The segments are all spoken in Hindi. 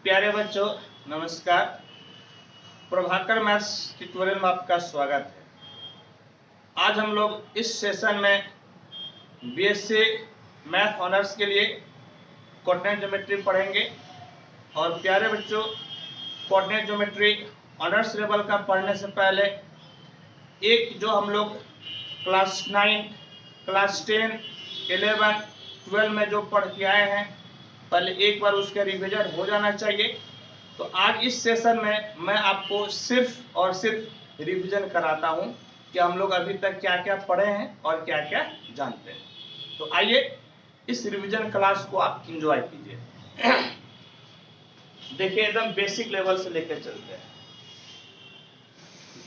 प्यारे बच्चों नमस्कार। प्रभाकर मैथ्स ट्यूटोरियल में आपका स्वागत है। आज हम लोग इस सेशन में बीएससी मैथ ऑनर्स के लिए कोऑर्डिनेट ज्योमेट्री पढ़ेंगे। और प्यारे बच्चों, कोऑर्डिनेट ज्योमेट्री ऑनर्स लेवल का पढ़ने से पहले एक जो हम लोग क्लास 9, क्लास 10, 11, 12 में जो पढ़ के आए हैं, पहले एक बार उसका रिवीजन हो जाना चाहिए। तो आज इस सेशन में मैं आपको सिर्फ और सिर्फ रिवीजन कराता हूं कि हम लोग अभी तक क्या क्या पढ़े हैं और क्या क्या जानते हैं। तो आइए इस रिवीजन क्लास को आप एंजॉय कीजिए। देखिए, एकदम बेसिक लेवल से लेकर चलते हैं।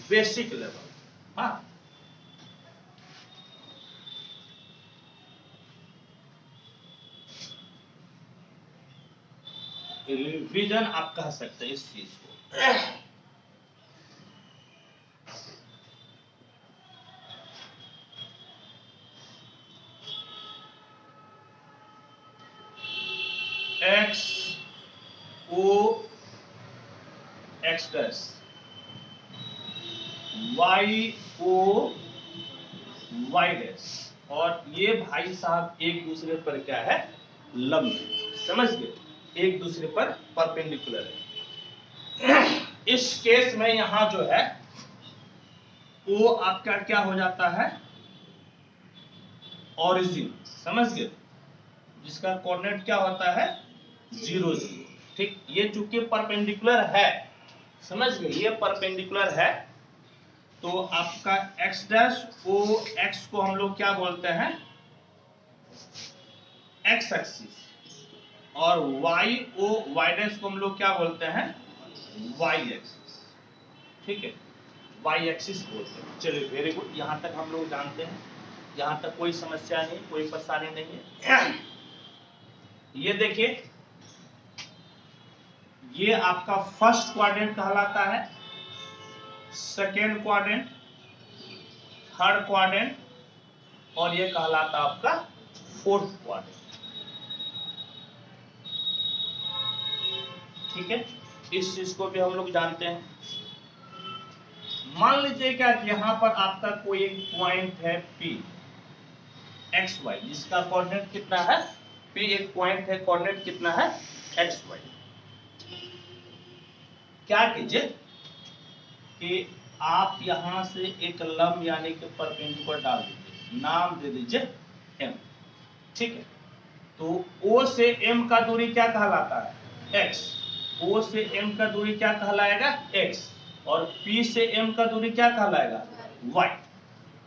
बेसिक लेवल, हाँ, रिवीजन आप कह सकते हैं इस चीज को। X o x dash, y o y dash, और ये भाई साहब एक दूसरे पर क्या है, लंब, समझ गए, एक दूसरे पर परपेंडिकुलर है। इस केस में यहां जो है वो आपका क्या हो जाता है, ओरिजिन, समझ गए, जिसका कोऑर्डिनेट क्या होता है 0 0। ठीक, ये चूंकि परपेंडिकुलर है, समझ गए, ये परपेंडिकुलर है, तो आपका x डैश ओ x को हम लोग क्या बोलते हैं, x एक्सिस, और y ओ y डैश को हम लोग क्या बोलते हैं, y एक्सिस। ठीक है, y एक्सिस बोलते हैं। चलिए, वेरी गुड, यहां तक हम लोग जानते हैं, यहां तक कोई समस्या नहीं, कोई परेशानी नहीं है। ये देखिए, ये आपका फर्स्ट क्वाड्रेंट कहलाता है, सेकेंड क्वाड्रेंट, थर्ड क्वाड्रेंट, और ये कहलाता आपका फोर्थ क्वाड्रेंट। ठीक है, इस चीज को भी हम लोग जानते हैं। मान लीजिए क्या, यहां पर आपका कोई एक पॉइंट है P एक्स वाई, जिसका कोऑर्डिनेट कितना है, P एक पॉइंट है, कोऑर्डिनेट कितना है एक्स वाई। क्या कीजिए कि आप यहां से एक लंब यानी कि परपेंडिकुलर डाल दीजिए, नाम दे दीजिए M। ठीक है, तो O से M का दूरी क्या कहलाता है, x। O से M का दूरी क्या कहलाएगा, x, और P से M का दूरी क्या कहलाएगा, y।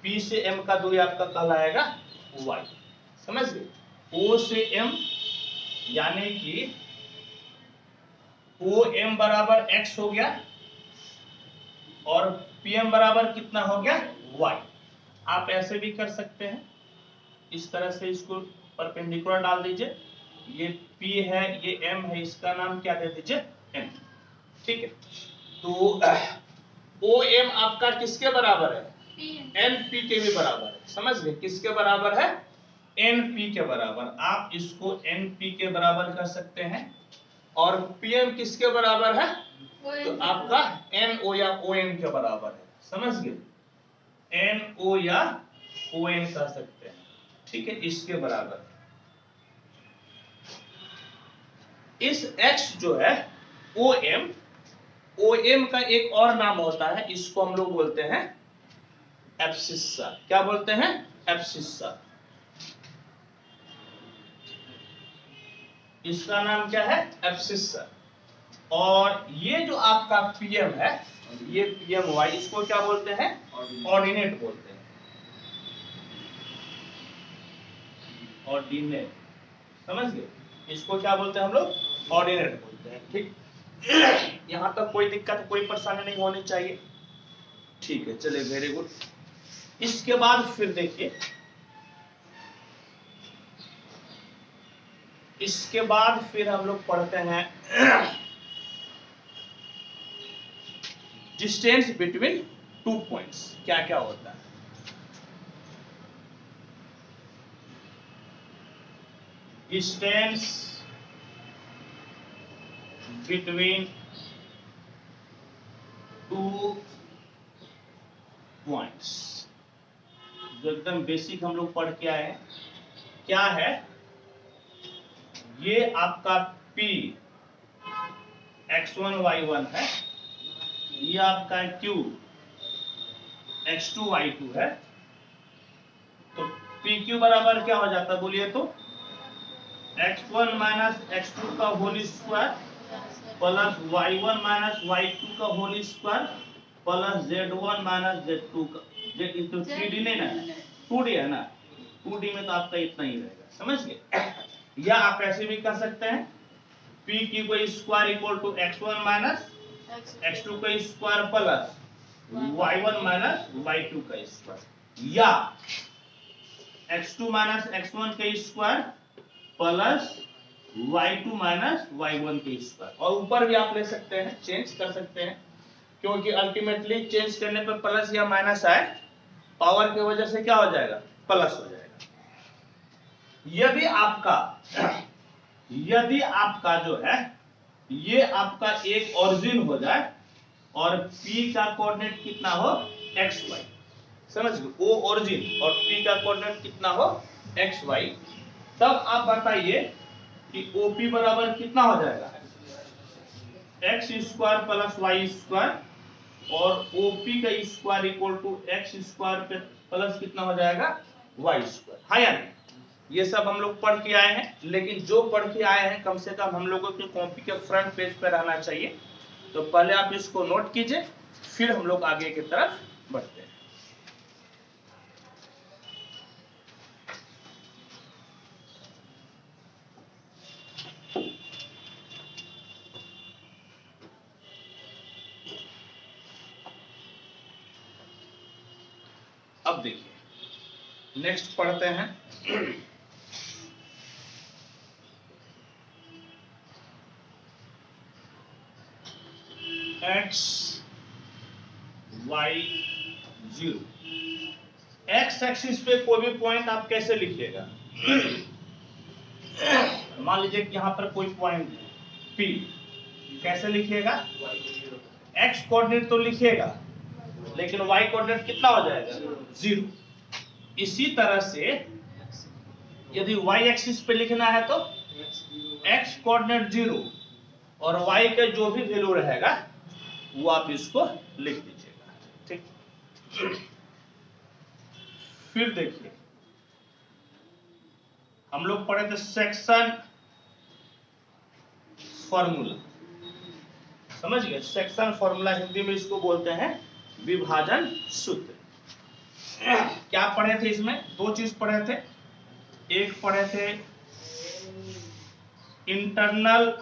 P से M का दूरी आपका कहलाएगा y, समझ गए। O से M यानी कि OM बराबर x हो गया, और PM बराबर कितना हो गया, y। आप ऐसे भी कर सकते हैं, इस तरह से इसको परपेंडिकुलर डाल दीजिए, ये P है, ये M है, इसका नाम क्या दे दीजिए, M। ठीक है, तो OM आपका किसके बराबर है, NP के भी बराबर है, समझ गए, किसके बराबर है, NP के बराबर। आप इसको NP के बराबर कर सकते हैं, और PM किसके बराबर है, तो आपका NO या ON के बराबर है, समझ गए, NO या ON कर सकते हैं। ठीक है, इसके बराबर। इस x जो है OM का एक और नाम होता है, इसको हम लोग बोलते हैं एब्सिस्सा। क्या बोलते हैं, एब्सिस्सा। इसका नाम क्या है, एब्सिस्सा। और ये जो आपका PM है, ये PMY, इसको क्या बोलते हैं, ऑर्डिनेट बोलते हैं, ऑर्डिनेट, समझ गए, इसको क्या बोलते हैं हम लोग, ऑर्डिनेट बोलते हैं। ठीक, यहां तक कोई दिक्कत, कोई परेशानी नहीं होनी चाहिए। ठीक है, चलिए, वेरी गुड। इसके बाद फिर देखिए, इसके बाद फिर हम लोग पढ़ते हैं डिस्टेंस बिटवीन टू पॉइंट्स, क्या क्या होता है। डिस्टेंस बिटवीन टू पॉइंट्स, जो एकदम बेसिक हम लोग पढ़ के आए हैं। क्या है ये? आपका P x1 y1 है, ये आपका Q x2 y2 है। तो PQ बराबर क्या हो जाता है बोलिए तो? x1 माइनस x2 का whole square plus y1 minus y2 का whole square plus z1 minus z2 का, z इंटू 3D नहीं ना, 2D है ना, 2D में तो आपका इतना ही रहेगा, समझ गए? या आप ऐसे भी कर सकते हैं, p की कोई square equal to x1 minus x2 का square plus y1 minus y2 का स्क्वायर, या x2 माइनस x1 का square plus y2 minus y1 के स्क्वायर। और ऊपर भी आप ले सकते हैं, चेंज कर सकते हैं, क्योंकि अल्टीमेटली चेंज करने पर प्लस या माइनस आए, पावर की वजह से क्या हो जाएगा? प्लस हो जाएगा। यदि आपका जो है ये आपका एक ओरिजिन हो जाए और P का कोऑर्डिनेट कितना हो? xy, समझ गए? O ओरिजिन और P का कोऑर्डिनेट कितना हो? xy, तब आप बताइए कि OP बराबर कितना हो जाएगा? x square plus y square, और OP का square equal to x square पे प्लस कितना हो जाएगा? y square. हाँ या नहीं? ये सब हम लोग पढ़ के आए हैं, लेकिन जो पढ़ के आए हैं कम से कम हम लोगों की कॉपी के फ्रंट पेज पे रहना चाहिए। तो पहले आप इसको नोट कीजिए, फिर हम लोग आगे की तरफ बढ़ते हैं। अब देखिए नेक्स्ट पढ़ते हैं। x y 0, x एक्सिस पे कोई भी पॉइंट आप कैसे लिखिएगा? मान लीजिए कि यहां पर कोई पॉइंट है P, कैसे लिखिएगा? x कोऑर्डिनेट तो लिखिएगा, लेकिन y कोऑर्डिनेट कितना हो जाएगा? 0। इसी तरह से यदि y एक्सिस पे लिखना है तो x कोऑर्डिनेट 0 और y का जो भी वैल्यू रहेगा वो आप इसको लिख दीजिएगा, ठीक? फिर देखिए हम लोग पढ़े थे सेक्शन फॉर्मूला, समझ गए? सेक्शन फॉर्मूला हिंदी में इसको बोलते हैं विभाजन सूत्र। क्या पढ़े थे इसमें? दो चीज पढ़े थे। एक पढ़े थे इंटरनल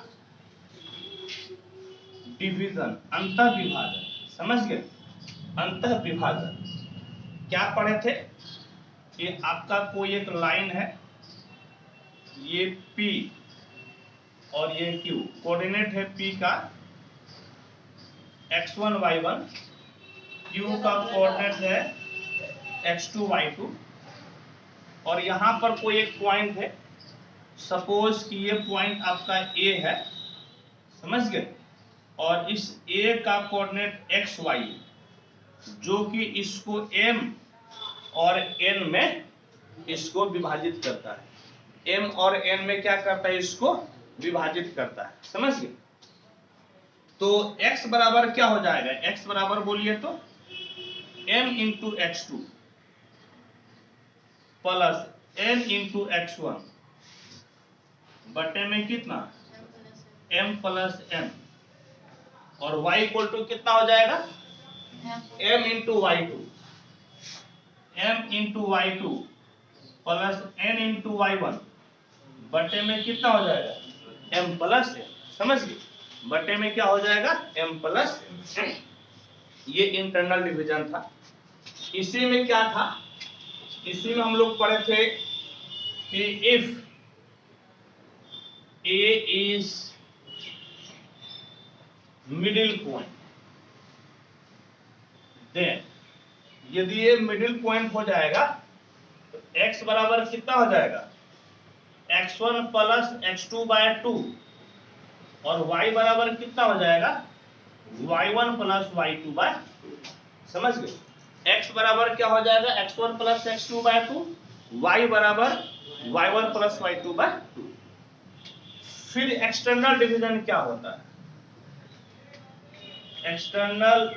डिवीजन, अंतः विभाजन, समझ गए? अंतः विभाजन क्या पढ़े थे? ये आपका कोई एक लाइन है, ये P और ये Q, कोऑर्डिनेट है P का x1 y1, Q का कोऑर्डिनेट है x2 y2, और यहां पर कोई एक पॉइंट है, सपोज कि ये पॉइंट आपका A है, समझ गए? और इस A का कोऑर्डिनेट xy, जो कि इसको M और N में इसको विभाजित करता है। M और N में क्या करता है? इसको विभाजित करता है, समझ गए? तो x बराबर क्या हो जाएगा? x बराबर बोलिए तो m into x2 plus n into x1 बटे में कितना? m प्लस n, और y इक्वल टू कितना हो जाएगा? m into y2, m into y2 plus n into y1 बटे में कितना हो जाएगा? m प्लस n, समझ गए? बटे में क्या हो जाएगा? m plus n। ये इंटरनल डिवीजन था। इसी में क्या था? इसी में हम लोग पढ़े थे कि if A is middle point, then यदि ये मिडिल पॉइंट हो जाएगा तो x बराबर कितना हो जाएगा? x1 प्लस x2 बाय 2 और y बराबर कितना हो जाएगा y1 प्लस y2/2। समझ गए? x बराबर क्या हो जाएगा x1 प्लस x2/2, y बराबर y1 प्लस y2/2। फिर एक्सटर्नल डिवीजन क्या होता है? एक्सटर्नल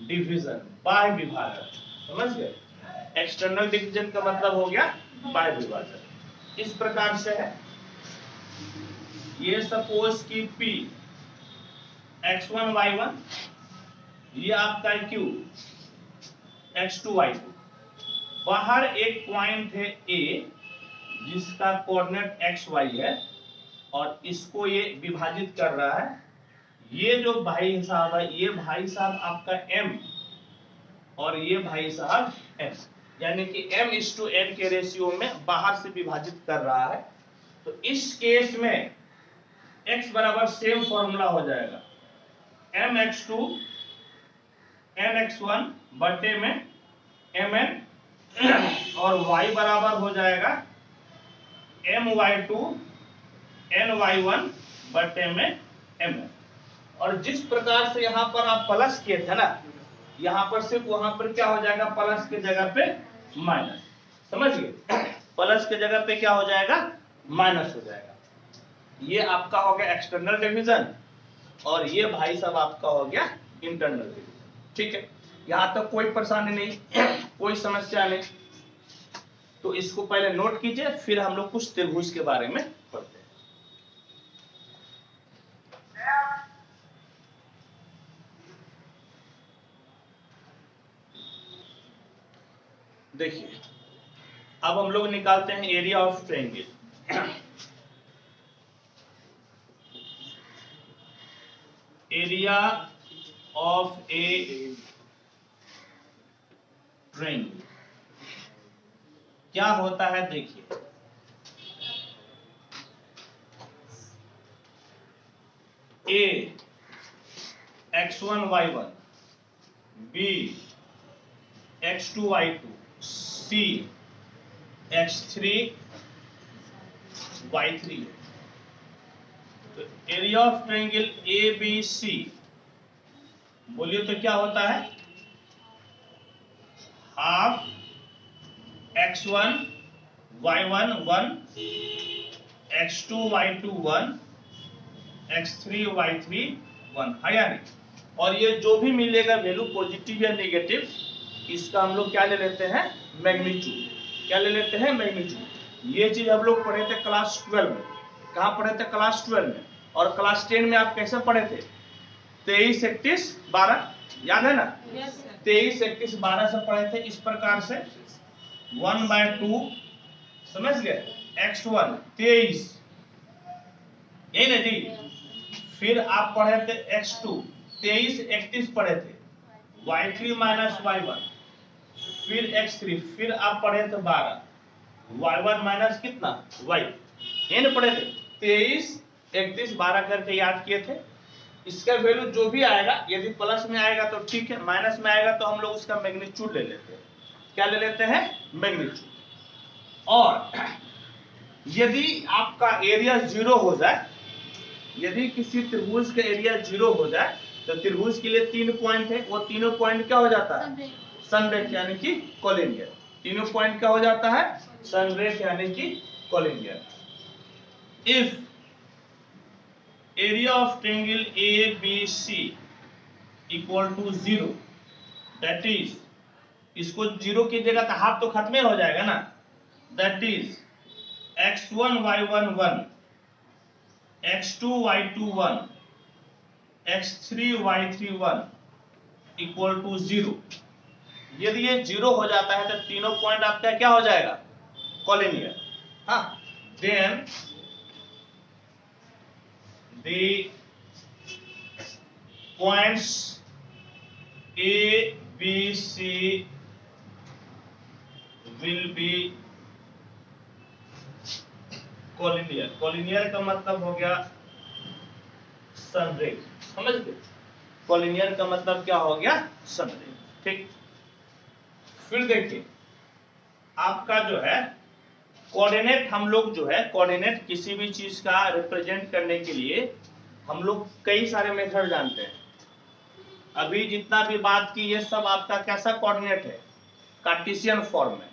डिवीजन, बाह्य विभाजन। समझ गए? एक्सटर्नल डिवीजन का मतलब हो गया बाह्य विभाजन। इस प्रकार से है, ये सपोज कि P x1 y1, ये आपका Q x2 y2। बाहर एक पॉइंट है A जिसका कोऑर्डिनेट xy है और इसको ये विभाजित कर रहा है। ये जो भाई साहब है, ये भाई साहब आपका M और ये भाई साहब M, यानी कि M:n के रेशियो में बाहर से विभाजित कर रहा है। तो इस केस में x बराबर सेम फॉर्मूला हो जाएगा mx2 nx1 बटे में mn, और y बराबर हो जाएगा my2 ny1 बटे में mn। और जिस प्रकार से यहाँ पर आप प्लस किए थे ना, यहाँ पर सिर्फ वहां पर क्या हो जाएगा, प्लस के जगह पे माइनस। समझ गए? प्लस के जगह पे क्या हो जाएगा, माइनस हो जाएगा। ये आपका हो गया एक्सटर्नल डिवीजन और ये भाई साहब आपका हो गया इंटरनल डिवीजन। ठीक है, यहां तक कोई परेशानी नहीं, कोई समस्या नहीं। तो इसको पहले नोट कीजिए, फिर हम लोग कुछ त्रिभुज के बारे में पढ़ते हैं। देखिए, अब हम लोग निकालते हैं area of triangle. Area of A triangle क्या होता है? देखिए, A x1 y1, B x2 y2, C x3 y3। तो एरिया ऑफ ट्रायंगल ABC बोलिए तो क्या होता है? Half x1 y1 1, x2 y2 1, x3 y3 1, है या नहीं? और ये जो भी मिलेगा वैल्यू पॉजिटिव या नेगेटिव, इसका हम लोग क्या ले लेते हैं, मैग्नीट्यूड। क्या ले लेते हैं, मैग्नीट्यूड। ये चीज हम लोग पढ़े थे क्लास 12 में। कहाँ पढ़े थे? क्लास 12 में। और क्लास 10 में आप कैसे पढ़े थे? 23 31 12, याद है ना? 23 31 12 से पढ़े थे इस प्रकार से 1/2। समझ गए? x1 23, यही ना जी? फिर आप पढ़े थे x2 23 31 पढ़े थे, y3 माइनस y1, फिर x3, फिर आप पढ़े थे 12, y1 माइनस कितना y, ये ना पढ़े थे? 23 31 12 करके याद किए थे। इसका वैल्यू जो भी आएगा, यदि प्लस में आएगा तो ठीक है, माइनस में आएगा तो हम लोग उसका मैग्नीट्यूड ले लेते हैं। क्या ले लेते हैं? मैग्नीट्यूड। और यदि आपका एरिया 0 हो जाए, यदि किसी त्रिभुज का एरिया 0 हो जाए, तो त्रिभुज के लिए 3 पॉइंट है, वो तीनों पॉइंट क्या हो जाता है? संरेख यानी कि कोलिनियर। तीनों पॉइंट क्या हो जाता है? संरेख यानी कि collinear. If area of triangle ABC equal to 0, that is, इसको 0 की जगह तो हाफ तो खत्म हो जाएगा ना, that is x1 y1 1, x2 y2 1, x3 y3 1 equal to 0। यदि ये 0 हो जाता है तो तीनों पॉइंट आपका क्या हो जाएगा? कोलिनियर। हाँ, then the points A, B, C will be collinear. Collinear का मतलब हो गया संरेख। समझ गए? कोलिनियर का मतलब क्या हो गया? संरेख। ठीक, फिर देखिए, आपका जो है कोऑर्डिनेट हम लोग जो है, कोऑर्डिनेट किसी भी चीज का रिप्रेजेंट करने के लिए हम लोग कई सारे मेथड जानते हैं। अभी जितना भी बात की ये सब आपका कैसा कोऑर्डिनेट है, कार्टेशियन फॉर्म में।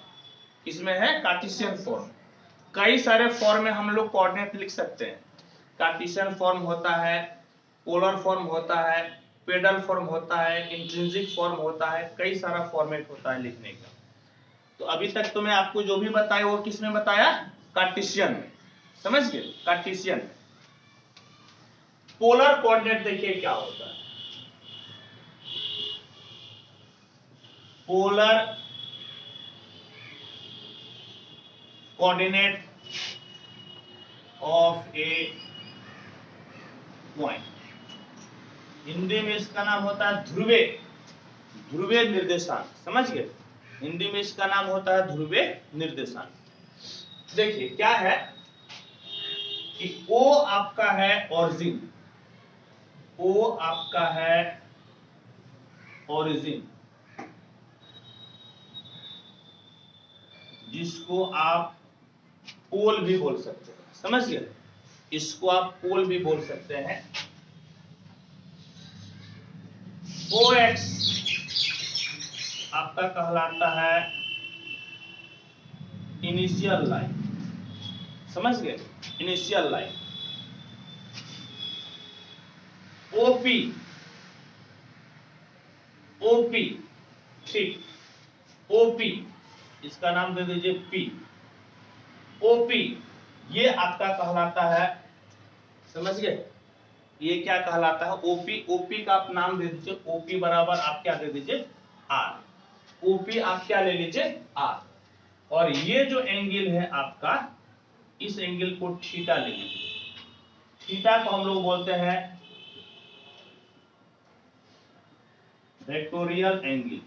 इसमें है कार्टेशियन फॉर्म। कई सारे फॉर्म में हम लोग कोऑर्डिनेट लिख सकते हैं। कार्टेशियन फॉर्म होता है, पोलर फॉर्म होता है, पेडल फॉर्म होता है, इंट्रिंसिक फॉर्म होता है, कई सारा फॉर्मेट होता है लिखने का। तो अभी तक तो मैं आपको जो भी बताया वो किस में बताया, कार्टेशियन में, समझ गए, कार्टेशियन में। पोलर कोऑर्डिनेट देखिए क्या होता है। Polar coordinate of A point, Hindi में इसका नाम होता है ध्रुवीय, ध्रुवीय निर्देशांक, समझ गए। हिंदी में इसका नाम होता है ध्रुवीय निर्देशांक। देखिए क्या है कि O आपका है ओरिजिन, O आपका है ओरिजिन, जिसको आप पोल भी बोल सकते हैं, समझ गए। इसको आप पोल भी बोल सकते हैं। OX आपका कहलाता है इनिशियल लाइन, समझ गए, इनिशियल लाइन। OP, OP ठीक, OP इसका नाम दे दीजिए P, OP ये आपका कहलाता है, समझ गए, ये क्या कहलाता है, OP। OP का आप नाम दे दीजिए, OP बराबर आप क्या दे दीजिए, R। OP आप क्या ले लीजिए, R। और ये जो एंगल है आपका, इस एंगल को थीटा ले लीजिए। थीटा को हम लोग बोलते हैं वेक्टोरियल एंगल,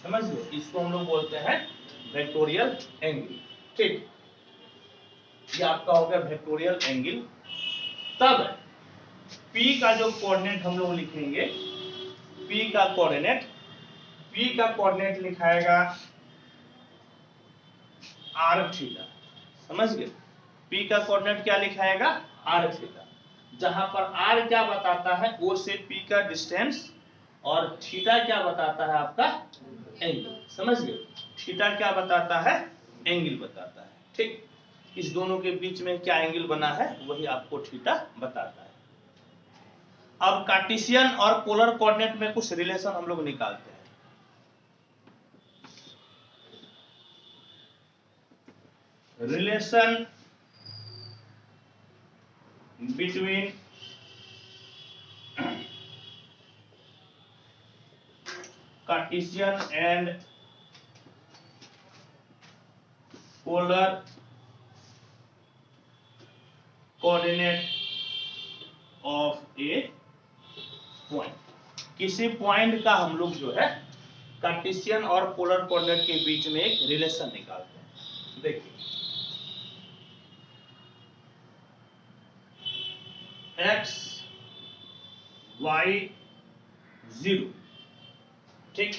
समझ लो, इसको हम लोग बोलते हैं वेक्टोरियल एंगल, ठीक। ये आपका हो गया वेक्टोरियल एंगल। तब P का जो कोऑर्डिनेट हम लोग लिखेंगे, P का कोऑर्डिनेट लिखाएगा r थीटा, समझ गए। P का कोऑर्डिनेट क्या लिखाएगा, r थीटा, जहां पर r क्या बताता है, O से P का डिस्टेंस, और थीटा क्या बताता है आपका, एंगल, समझ गए। थीटा क्या बताता है, एंगल बताता है, ठीक। इस दोनों के बीच में क्या एंगल बना है वही आपको थीटा बताता है। अब कार्टेशियन और पोलर कोऑर्डिनेट में कुछ रिलेशन हम लोग निकालते हैं। Relation between Cartesian and polar coordinate of A point. किसी पॉइंट का हम लोग जो है कार्टेशियन और पोलर कोऑर्डिनेट के बीच में एक रिलेशन निकालते हैं। देखिए x y 0, ठीक।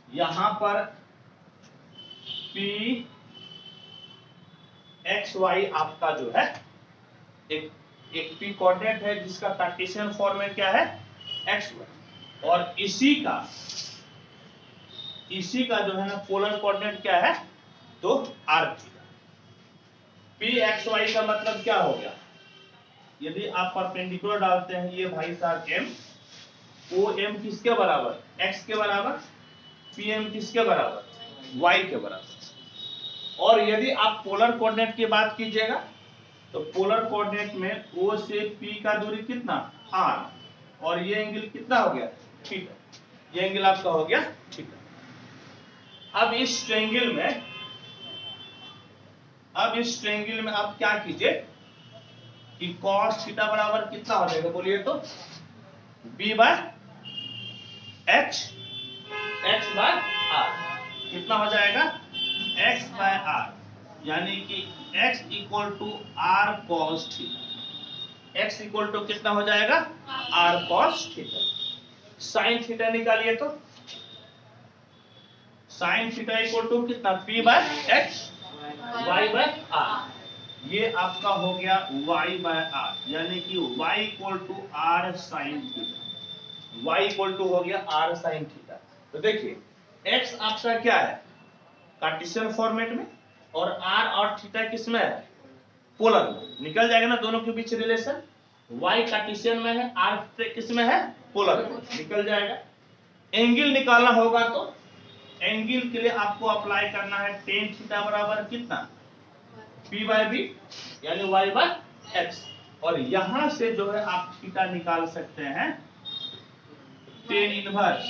यहां पर p x y आपका जो है एक p कोऑर्डिनेट है, जिसका कार्टेशियन फॉर्म में क्या है, x y, और इसी का जो है ना पोलर कोऑर्डिनेट क्या है, तो r theta. p x y का मतलब क्या हो गया, यदि आप परपेंडिकुलर डालते हैं ये भाई साहब m, ओ m किसके बराबर, x के बराबर, pm किसके बराबर, y के बराबर। और यदि आप पोलर कोऑर्डिनेट की बात कीजिएगा तो पोलर कोऑर्डिनेट में O से P का दूरी कितना, r, और ये एंगल कितना हो गया, थीटा। ये एंगल आपका हो गया थीटा। अब इस ट्रायंगल में आप क्या कीजिए कि cos थीटा बराबर कितना हो जाएगा, बोलिए तो, b by h, x by r, कितना हो जाएगा, x बाय r, यानी कि x equal to r cos theta. x equal to कितना हो जाएगा, r cos theta. Sine theta निकालिए तो, साइन थीटा इक्वल टू कितना, p by x y by r. ये आपका हो गया y बाय आर, यानी कि y equal to r sine theta, y equal to हो गया आर साइन थीटा। तो देखिए x आपका क्या है, कार्टेशियन फॉर्मेट में, और r और थीटा किस में है, पोलर में। निकल जाएगा ना दोनों के बीच रिलेशन, y कार्टेशियन में है, r किस में है, पोलर में, निकल जाएगा। एंगल निकालना होगा तो एंगल के लिए आपको अप्लाई करना है टेन थीटा बराबर कितना, P बाय बी, यानी y बाय एक्स। और यहां से जो है आप थीटा निकाल सकते हैं tan inverse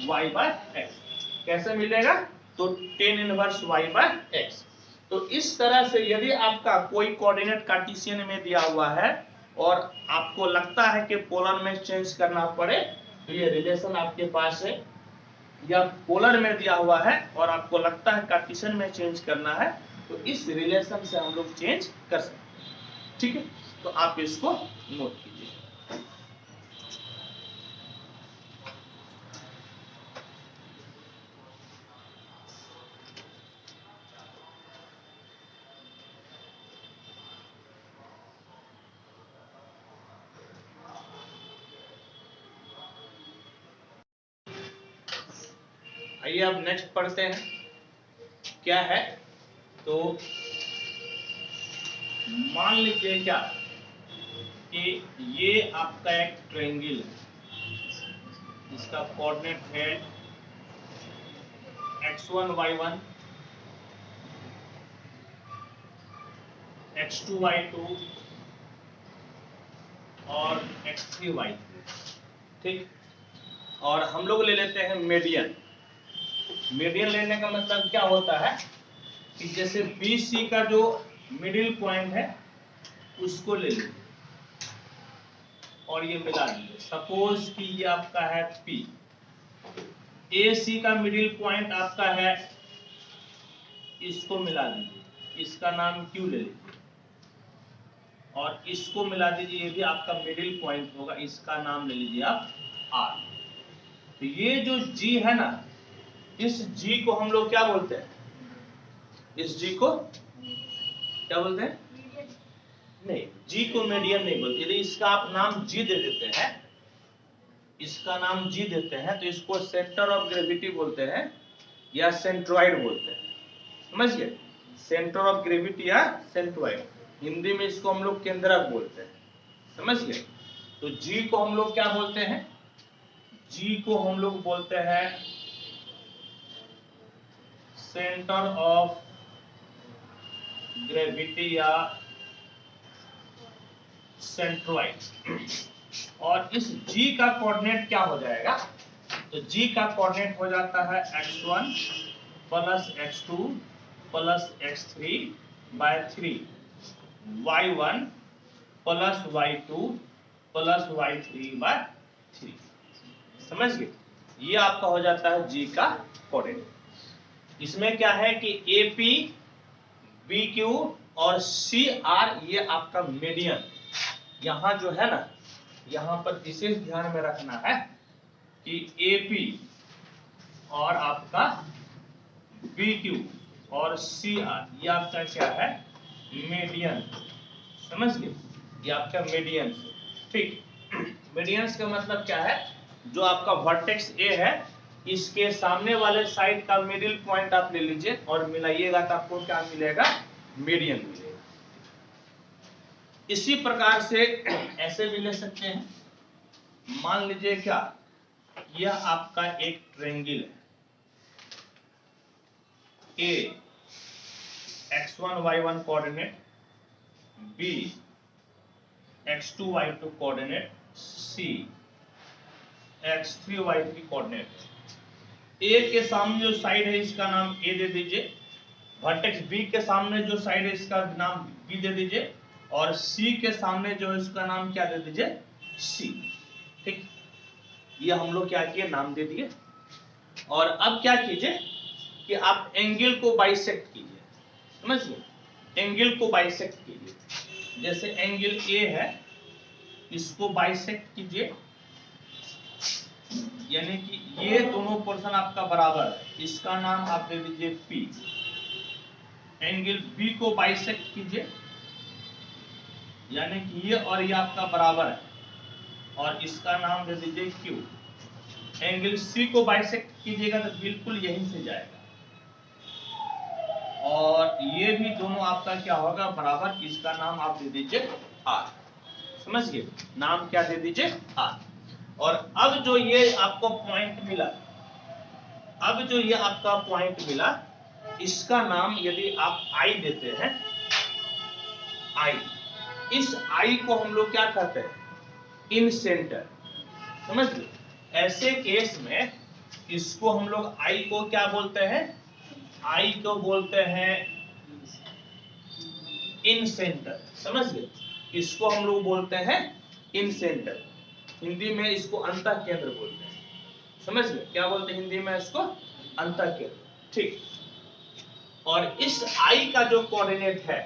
y by x. कैसे मिलेगा, तो tan inverse y by x. तो इस तरह से यदि आपका कोई कोऑर्डिनेट कार्टेशियन में दिया हुआ है और आपको लगता है कि पोलर में चेंज करना पड़े, तो ये रिलेशन आपके पास है, या पोलर में दिया हुआ है और आपको लगता है कार्टेशियन में चेंज करना है, तो इस रिलेशन से हम लोग चेंज कर सकते हैं। ठीक है, तो आप इसको नोट कीजिए। आइए अब नेक्स्ट पढ़ते हैं क्या है। तो मान लीजिए क्या कि ये आपका एक ट्रायंगल है, इसका कोऑर्डिनेट है x1 y1 x2 y2 और x3 y3। ठीक, और हम लोग ले लेते हैं मीडियन। मीडियन लेने का मतलब क्या होता है कि जैसे बी सी का जो मिडिल पॉइंट है उसको ले लीजिए और ये मिला दीजिए। सपोज कि ये आपका है P, ए सी का मिडिल पॉइंट आपका है, इसको मिला दीजिए, इसका नाम Q ले लीजिए, और इसको मिला दीजिए, ये भी आपका मिडिल पॉइंट होगा, इसका नाम ले लीजिए आप R। तो ये जो G है ना, इस G को हम लोग क्या बोलते हैं, इस G को क्या बोलते हैं, नहीं G को मीडियन नहीं बोलते। यदि इसका आप नाम G दे देते हैं, इसका नाम G देते हैं, तो इसको सेंटर ऑफ ग्रेविटी बोलते हैं या सेंट्रॉइड बोलते हैं, समझ गए, सेंटर ऑफ ग्रेविटी या सेंट्रॉइड। हिंदी में इसको हम लोग केंद्रक बोलते हैं, समझ गए। तो G को हम लोग क्या बोलते हैं, G को हम लोग बोलते हैं सेंटर ऑफ ग्रेविटी या सेंट्रॉइड। और इस G का कोऑर्डिनेट क्या हो जाएगा, तो G का कोऑर्डिनेट हो जाता है x1 plus x2 plus x3 by 3, y1 plus y2 plus y3 by 3। समझ गए, ये आपका हो जाता है G का कोऑर्डिनेट। इसमें क्या है कि AP, BQ और CR ये आपका मीडियन। यहां जो है ना, यहां पर विशेष ध्यान में रखना है कि AP और आपका BQ और CR ये आपका क्या है, मीडियन। समझ गए, ये आपका मीडियन। ठीक, मीडियंस का मतलब क्या है, जो आपका वर्टेक्स A है, इसके सामने वाले साइड का मिडिल पॉइंट आप ले लीजिए और मिलाइएगा तो आपको क्या मिलेगा, मीडियन मिलेगा। इसी प्रकार से ऐसे भी ले सकते हैं। मान लीजिए क्या, यह आपका एक ट्रायंगल है, A x1 y1 coordinate, B x2 y2 coordinate, C x3 y3 coordinate. A के सामने जो साइड है इसका नाम A दे दीजिए, वर्टेक्स B के सामने जो साइड है इसका नाम B दे दीजिए, और C के सामने जो है इसका नाम क्या दे दीजिए, C। ठीक, ये हम लोग क्या किए, नाम दे दिए। और अब क्या कीजिए कि आप एंगल को बाइसेक्ट कीजिए, समझिए, एंगल को बाइसेक्ट कीजिए। जैसे एंगल A है, इसको बाइसेक्ट कीजिए, यानी कि ये दोनों पोर्शन आपका बराबर है, इसका नाम आप दे दीजिए P। एंगल B को बाइसेक्ट कीजिए, यानी कि ये और ये आपका बराबर है, और इसका नाम दे दीजिए Q। एंगल C को बाइसेक्ट कीजिएगा तो बिल्कुल यहीं से जाएगा, और ये भी दोनों आपका क्या होगा, बराबर। इसका नाम आप दे दीजिए R। समझ गए, नाम क्या दे दीजिए, R। और अब जो ये आपको पॉइंट मिला, अब जो ये आपका पॉइंट मिला, इसका नाम यदि आप I देते हैं, I, इस I को हम लोग क्या कहते हैं, इन सेंटर। समझ लो, ऐसे केस में इसको हम लोग I को क्या बोलते हैं, I को बोलते हैं इन सेंटर। समझ गए, इसको हम लोग बोलते हैं इन सेंटर। हिंदी में इसको अंतः केंद्र बोलते हैं। समझ गए, क्या बोलते हैं हिंदी में इसको, अंतः केंद्र। ठीक, और इस I का जो कोऑर्डिनेट है,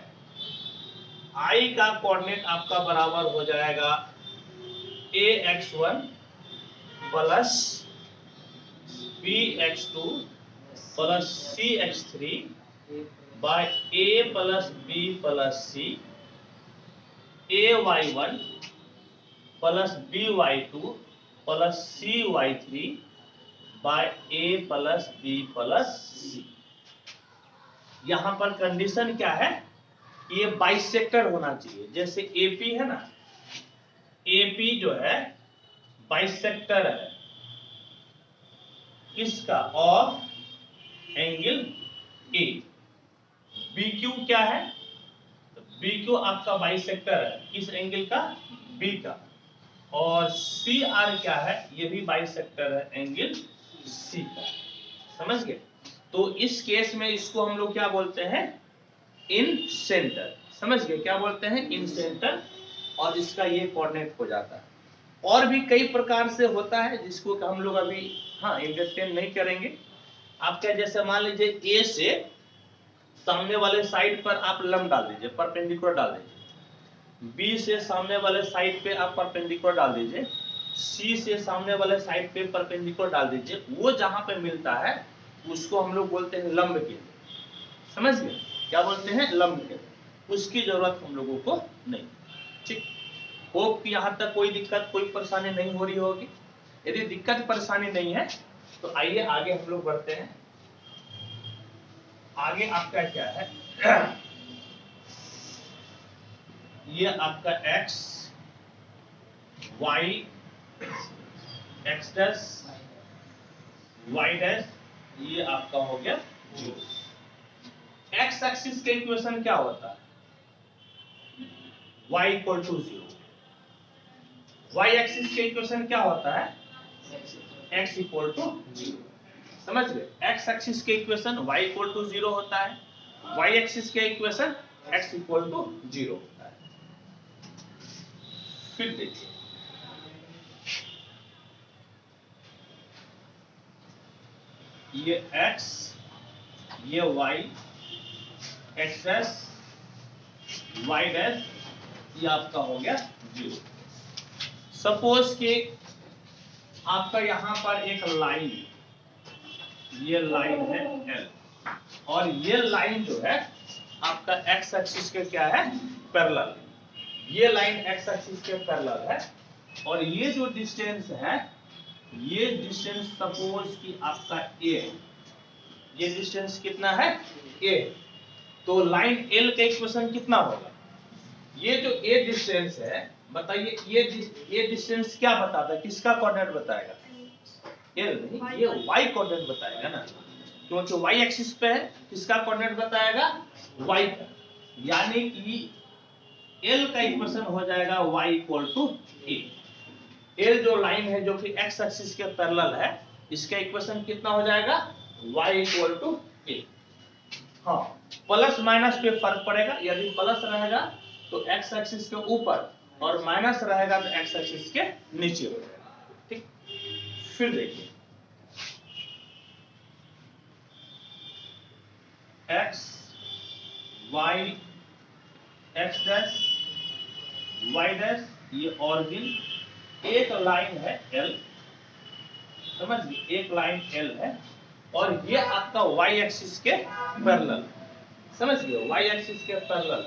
I का कोऑर्डिनेट आपका बराबर हो जाएगा ax1 plus bx2 plus cx3 by a plus b plus c, ay1 plus by2 plus cy3 by a plus b plus c। यहां पर कंडीशन क्या है, ये बाइसेक्टर होना चाहिए। जैसे AP है ना, AP जो है बाइसेक्टर है किसका, और एंगल A। BQ क्या है, तो BQ आपका बाइसेक्टर है किस एंगल का, B का। और CR क्या है, ये भी बाइसेक्टर है एंगल C का। समझ गए, तो इस केस में इसको हम लोग क्या बोलते हैं, इन सेंटर। समझ गए, क्या बोलते हैं, इन सेंटर, और इसका ये कोऑर्डिनेट हो जाता है। और भी कई प्रकार से होता है जिसको हम लोग अभी इंटरटेन नहीं करेंगे। आप क्या, जैसे मान लीजिए A से सामने वाले साइड पर आप लंब डाल दीजिए, परपेंडिकुलर डाल दीजिए। B से सामने वाले साइड पे आप परपेंडिकुलर डाल दीजिए। C से सामने वाले साइड पे परपेंडिकुलर डाल दीजिए। वो जहां पे मिलता है उसको हम लोग बोलते हैं लंब केंद्र। समझ गए, क्या बोलते हैं, लंब केंद्र। उसकी जरूरत हम लोगों को नहीं। ठीक, होप कि यहाँ तक कोई दिक्कत, कोई परेशानी नहीं हो रही होगी। यदि दिक्कत परेशानी नहीं है तो आइए आगे हम लोग बढ़ते हैं। आगे आपका क्या है, ये आपका x y x dash y dash, ये आपका हो गया 0। x एक्सिस के इक्वेशन क्या होता है, y equal to 0। y axis के इक्वेशन क्या होता है, x इक्वल टू 0। समझ गए, x एक्सिस के इक्वेशन y इक्वल टू 0 होता है, y एक्सिस के इक्वेशन x इक्वल टू 0 होता है। फिर देखिए, ये x, ये y, x dash y dash, ये आपका हो गया 0। सपोज कि आपका यहां पर एक लाइन, ये लाइन है L, और ये लाइन जो है आपका x एक्सिस के क्या है, पैरेलल। ये लाइन x एक्सिस के पैरेलल है, और ये जो डिस्टेंस है, ये डिस्टेंस सपोज कि आपका a है। ये डिस्टेंस कितना है, a। तो लाइन L का इक्वेशन कितना होगा, ये जो a डिस्टेंस है, बताइए ये डिस्टेंस क्या बताता है, किसका कोऑर्डिनेट बताएगा, L नहीं, ये y कोऑर्डिनेट बताएगा ना, क्योंकि y एक्सिस पे है। किसका कोऑर्डिनेट बताएगा, y का। यानी कि L का इक्वेशन हो जाएगा y equal to a। L जो लाइन है जो कि x एक्सिस के पैरेलल है, इसका इक्वेशन कितना हो जाएगा, y इक्वल टू a। हाँ, प्लस माइनस पे फर्क पड़ेगा। यदि प्लस रहेगा तो x एक्सिस के ऊपर, और माइनस रहेगा तो x एक्सिस के नीचे हो जाएगा। ठीक, फिर देखिए, x y x dash y dash, ये ऑरिजिन, एक लाइन है L, समझिए एक लाइन एल है और ये आपका वाई एक्सिस के पैरेलल, समझिए वाई एक्सिस के पैरेलल,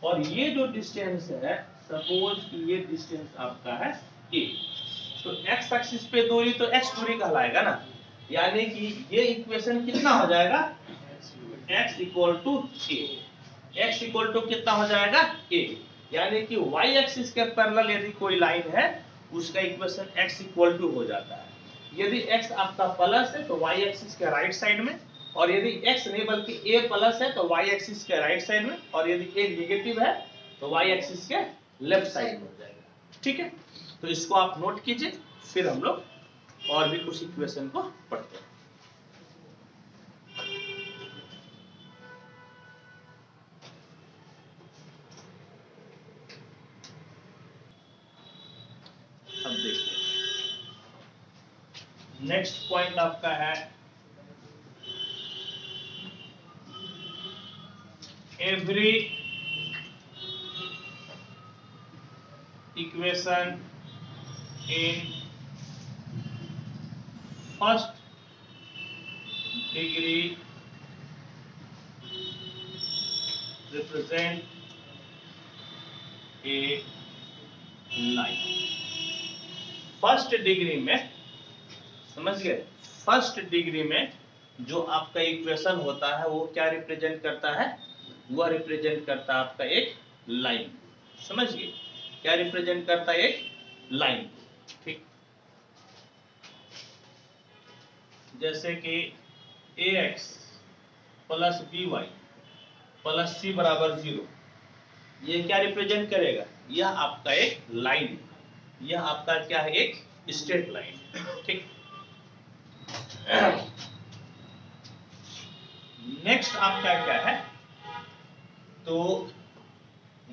और ये जो डिस्टेंस है सपोज कि ये डिस्टेंस आपका है ए, तो एक्स एक्सिस पे दूरी तो एक्स दूरी कहलाएगा ना, यानी कि ये इक्वेशन कितना हो जाएगा, x equal to a, x equal to कितना हो जाएगा a, यानी कि y एक्सिस के पैरेलल यदि कोई लाइन है उसका इक्वेशन x इक्वल टू हो जाता है। यदि x आपका प्लस है तो y एक्सिस के राइट साइड में, और यदि x नहीं बल्कि a प्लस है तो y एक्सिस के राइट साइड में, और यदि a नेगेटिव है तो y एक्सिस के लेफ्ट साइड में हो जाएगा। ठीक है, तो इसको आप नोट कीजिए, फिर हम लोग और भी कुछ इक्वेशन को पढ़ते हैं। अब देखिए नेक्स्ट पॉइंट आपका है every equation in first degree represent a line. First degree में, समझ गए, फर्स्ट डिग्री में जो आपका इक्वेशन होता है वो क्या रिप्रेजेंट करता है, वह रिप्रेजेंट करता है आपका एक लाइन, समझ गए, क्या रिप्रेजेंट करता है एक लाइन। ठीक, जैसे कि ax plus by plus c बराबर 0, ये क्या रिप्रेजेंट करेगा, यह आपका एक लाइन है, यह आपका क्या है, एक स्ट्रेट लाइन। ठीक, नेक्स्ट आपका क्या है, तो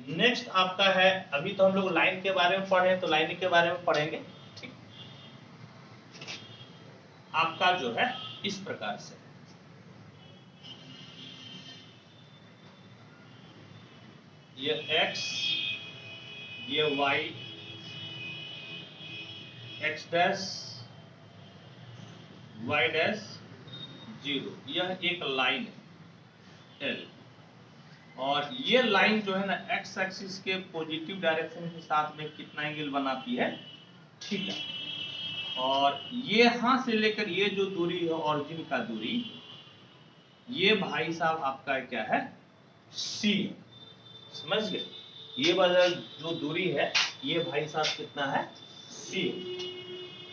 नेक्स्ट आपका है, अभी तो हम लोग लाइन के बारे में पढ़े तो लाइन के बारे में पढ़ेंगे। ठीक, आपका जो है इस प्रकार से ये x, ये y, x dash y dash 0, यह एक लाइन है L, और ये लाइन जो है ना x एक्सिस के पॉजिटिव डायरेक्शन के साथ में कितना एंगल बनाती है, थीटा, और ये यहां से लेकर ये जो दूरी है ऑरिजिन का दूरी, ये भाई साहब आपका क्या है, c, समझ गए, ये वाला जो दूरी है ये भाई साहब कितना है, c।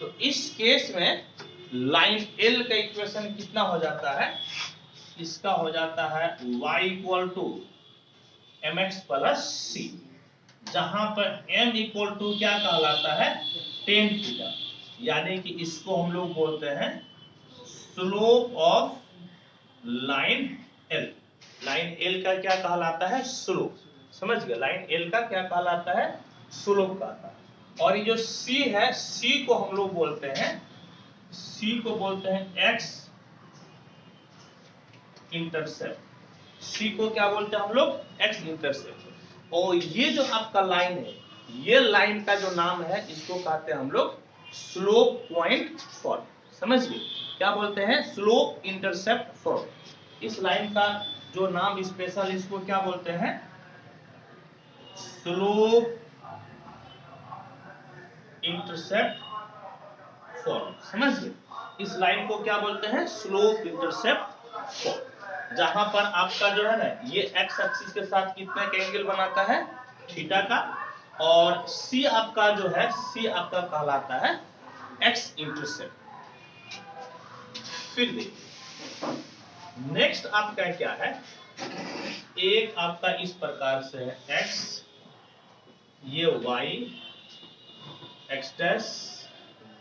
तो इस केस में लाइन L का इक्वेशन कितना हो जाता है, इसका हो जाता है y equal to mx plus c, जहां पर m इक्वल टू क्या कहलाता है, टेन थीटा, यानी कि इसको हम लोग बोलते हैं slope of line L। Line L का क्या कहलाता है, स्लोप, समझ गए, लाइन L का क्या कहलाता है, स्लोप कहलाता है। और ये जो C है, C को हम लोग बोलते हैं, C को बोलते हैं x इंटरसेप्ट, C को क्या बोलते हैं हम लोग, x इंटरसेप्ट। और ये जो आपका लाइन है, ये लाइन का जो नाम है इसको कहते हैं हम लोग स्लोप पॉइंट फॉर्म, समझिए, क्या बोलते हैं, स्लोप इंटरसेप्ट फॉर्म। इस लाइन का जो नाम स्पेशल, इसको क्या बोलते हैं, स्लोप इंटरसेप्ट फॉर्म, समझिए, इस लाइन को क्या बोलते हैं, स्लोप इंटरसेप्ट फॉर्म, जहां पर आपका जो है ना ये x एक्सिस के साथ कितना का एंगल बनाता है, थीटा का, और c आपका जो है, c आपका कहलाता है x इंटरसेप्ट। फिर देखिए नेक्स्ट आपका क्या है, एक आपका इस प्रकार से है x, ये y, x dash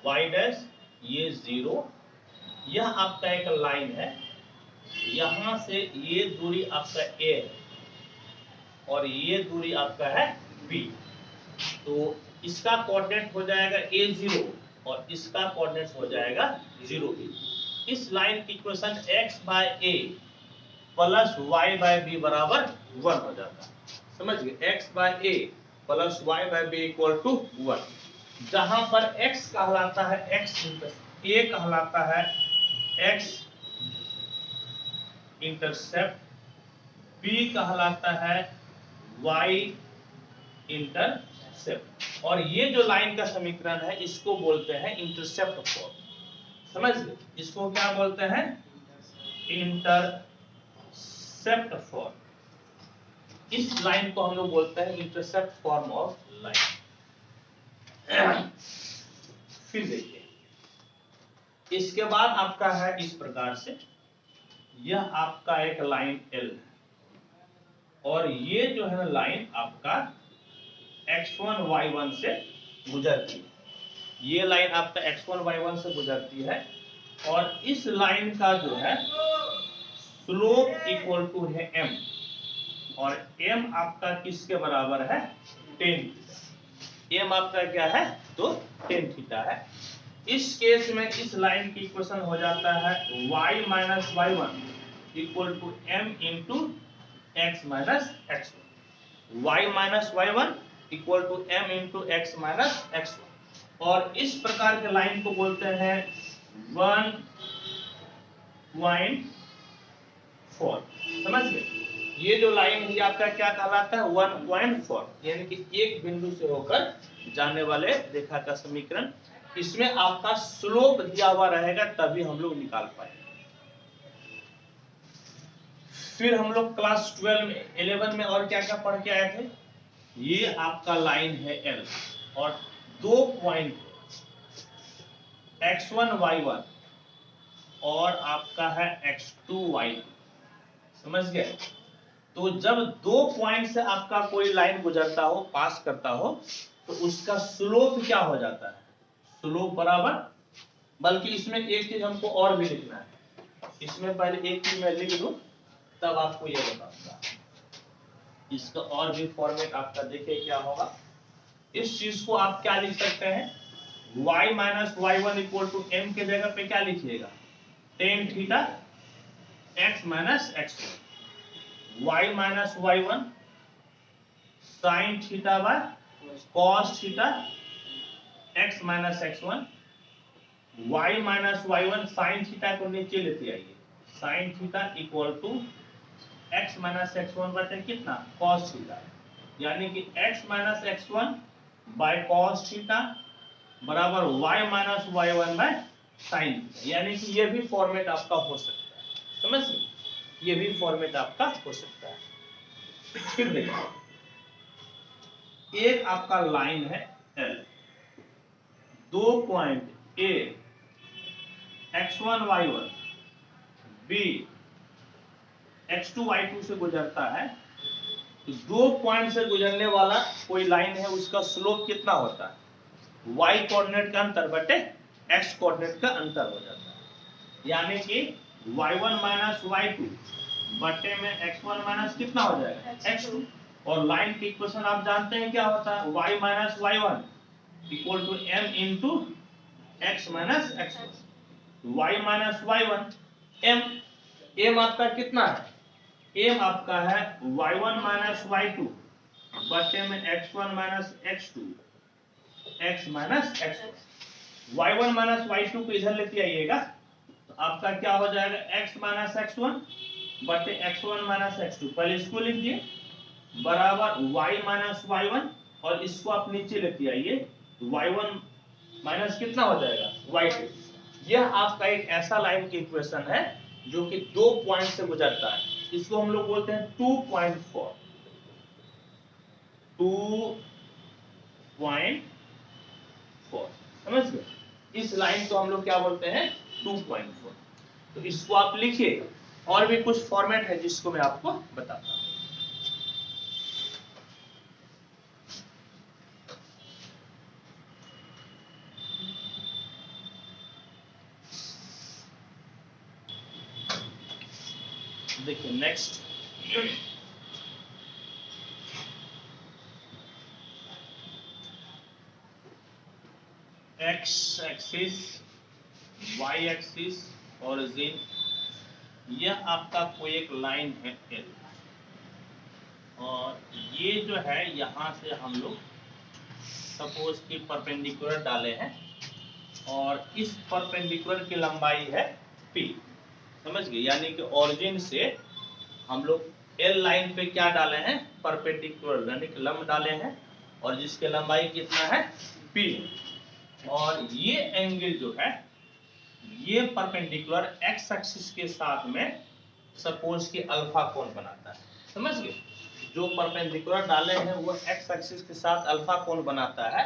y dash, ये 0, यह आपका एक लाइन है, यहां से ये दूरी आपका a है और ये दूरी आपका है b, तो इसका कोऑर्डिनेट हो जाएगा a0 और इसका कोऑर्डिनेट हो जाएगा 0b। इस लाइन की equation x by a plus y by b बराबर 1 हो जाता है, समझ गए, x by a plus y by b equal to 1, जहां पर x कहलाता है x इंटरसेप्ट, ए कहलाता है एक्स इंटरसेप्ट, बी कहलाता है वाई इंटरसेप्ट, और ये जो लाइन का समीकरण है इसको बोलते हैं इंटरसेप्ट फॉर्म। समझ गए? इसको क्या बोलते हैं? Intercept form. इस लाइन को हम लोग बोलते हैं इंटरसेप्ट फॉर्म ऑफ लाइन। फिर देखिए, इसके बाद आपका है इस प्रकार से, यह आपका एक लाइन L है, और ये जो है लाइन आपका x1 y1 से गुजरती है। ये लाइन आपका x1 y1 से गुजरती है, और इस लाइन का जो है स्लोप इक्वल टू है m, और m आपका किसके बराबर है? tan theta. m आपका क्या है? तो tan थीटा है। इस केस में इस लाइन की इक्वेशन हो जाता है y minus y1 equal to m into x minus x1। y minus y1 equal to m into x minus x1, और इस प्रकार के लाइन को बोलते हैं 1.4। समझ गए? ये जो लाइन है आपका क्या कहलाता है? 1.4, यानी कि एक बिंदु से होकर जाने वाले रेखा का समीकरण। इसमें आपका स्लोप दिया हुआ रहेगा, तभी हम लोग निकाल पाएंगे। फिर हम लोग क्लास 12 में 11 में और क्या क्या पढ़ के आए थे? ये आपका लाइन है L, और 2 पॉइंट x1 y1 और आपका है x2 y2। समझ गए? तो जब 2 पॉइंट से आपका कोई लाइन गुजरता हो, पास करता हो, तो उसका स्लोप क्या हो जाता है? स्लोप बराबर, बल्कि इसमें एक चीज हमको और भी लिखना है। इसमें पहले एक चीज मैं लिख दूं, तब आपको ये बताऊंगा। इसका और भी फॉर्मेट आपका देखिए क्या होगा। इस चीज को आप क्या लिख सकते हैं? y minus y1 equal to m के जगह पे क्या लिखिएगा? tan theta x minus x1, y minus y1 sine theta by cos theta x minus x1, y minus y1 sine theta को नीचे लेते आइए, sine theta equal to x minus x1 बटे कितना? cos थीटा, यानी कि x minus x1 by cos theta बराबर y minus y1 by sine theta, यानी कि ये भी फॉर्मेट आपका हो सकता है। समझ गए? ये भी फॉर्मेट आपका हो सकता है। फिर देखिए, एक आपका लाइन है L, 2 point A x1 y1 B x2 y2 से गुजरता है। तो 2 पॉइंट से गुजरने वाला कोई लाइन है, उसका स्लोप कितना होता है? y कोऑर्डिनेट का अंतर बटे x कोऑर्डिनेट का अंतर हो जाता है, यानी कि y1 माइनस y2 बटे में x1 माइनस कितना हो जाएगा? x2, और लाइन की इक्वेशन आप जानते हैं क्या होता है? y minus y1 equal to m into x minus x1, y minus y1 m आपका कितना है? m आपका है y1 माइनस y2 बटे में x1 minus x2 x minus x1। y1 minus y2 को इधर लेते आइएगा, तो आपका क्या हो जाएगा? x माइनस x1 बटे x1 माइनस x2, पहले इसको लिख दिए, बराबर y माइनस y1, और इसको आप नीचे लेते आइए, y1 माइनस कितना हो जाएगा? y2। यह आपका एक ऐसा लाइन की इक्वेशन है जो कि 2 पॉइंट से गुजरता है। इसको हम लोग बोलते हैं 2.4। 2.4, समझ गए? इस लाइन को हम लोग क्या बोलते हैं? 2.4। तो इसको आप लिखिए, और भी कुछ फॉर्मेट है जिसको मैं आपको बताता हूं। देखिए next, x axis, y axis, origin, यह आपका कोई एक लाइन है L, और ये जो है यहां से हम लोग सपोज कि परपेंडिकुलर डाले हैं, और इस परपेंडिकुलर की लंबाई है p। समझ गए, यानी कि ओरिजिन से हम लोग एल लाइन पे क्या डाले हैं, परपेंडिकुलर यानी कि लंब डाले हैं, और जिसके लंबाई कितना है p। और ये एंगल जो है ये परपेंडिकुलर एक्स एक्सिस के साथ में सपोज कि अल्फा कोण बनाता है। समझ गए, जो परपेंडिकुलर डाले हैं वो एक्स एक्सिस के साथ अल्फा कोण बनाता है,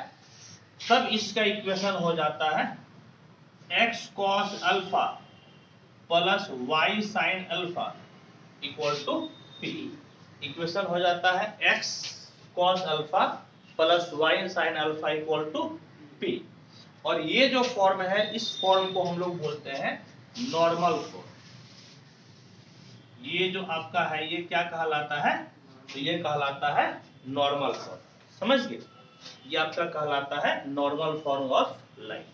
तब इसका इक्वेशन हो जाता है x cos alpha plus y sin alpha equal to p। Equation हो जाता है x cos alpha plus y sin alpha equal to p। और ये जो फॉर्म है इस फॉर्म को हम लोग बोलते हैं नॉर्मल फॉर्म। ये जो आपका है ये क्या कहलाता है, तो ये कहलाता है नॉर्मल फॉर्म। समझ गए, ये आपका कहलाता है नॉर्मल फॉर्म ऑफ लाइन।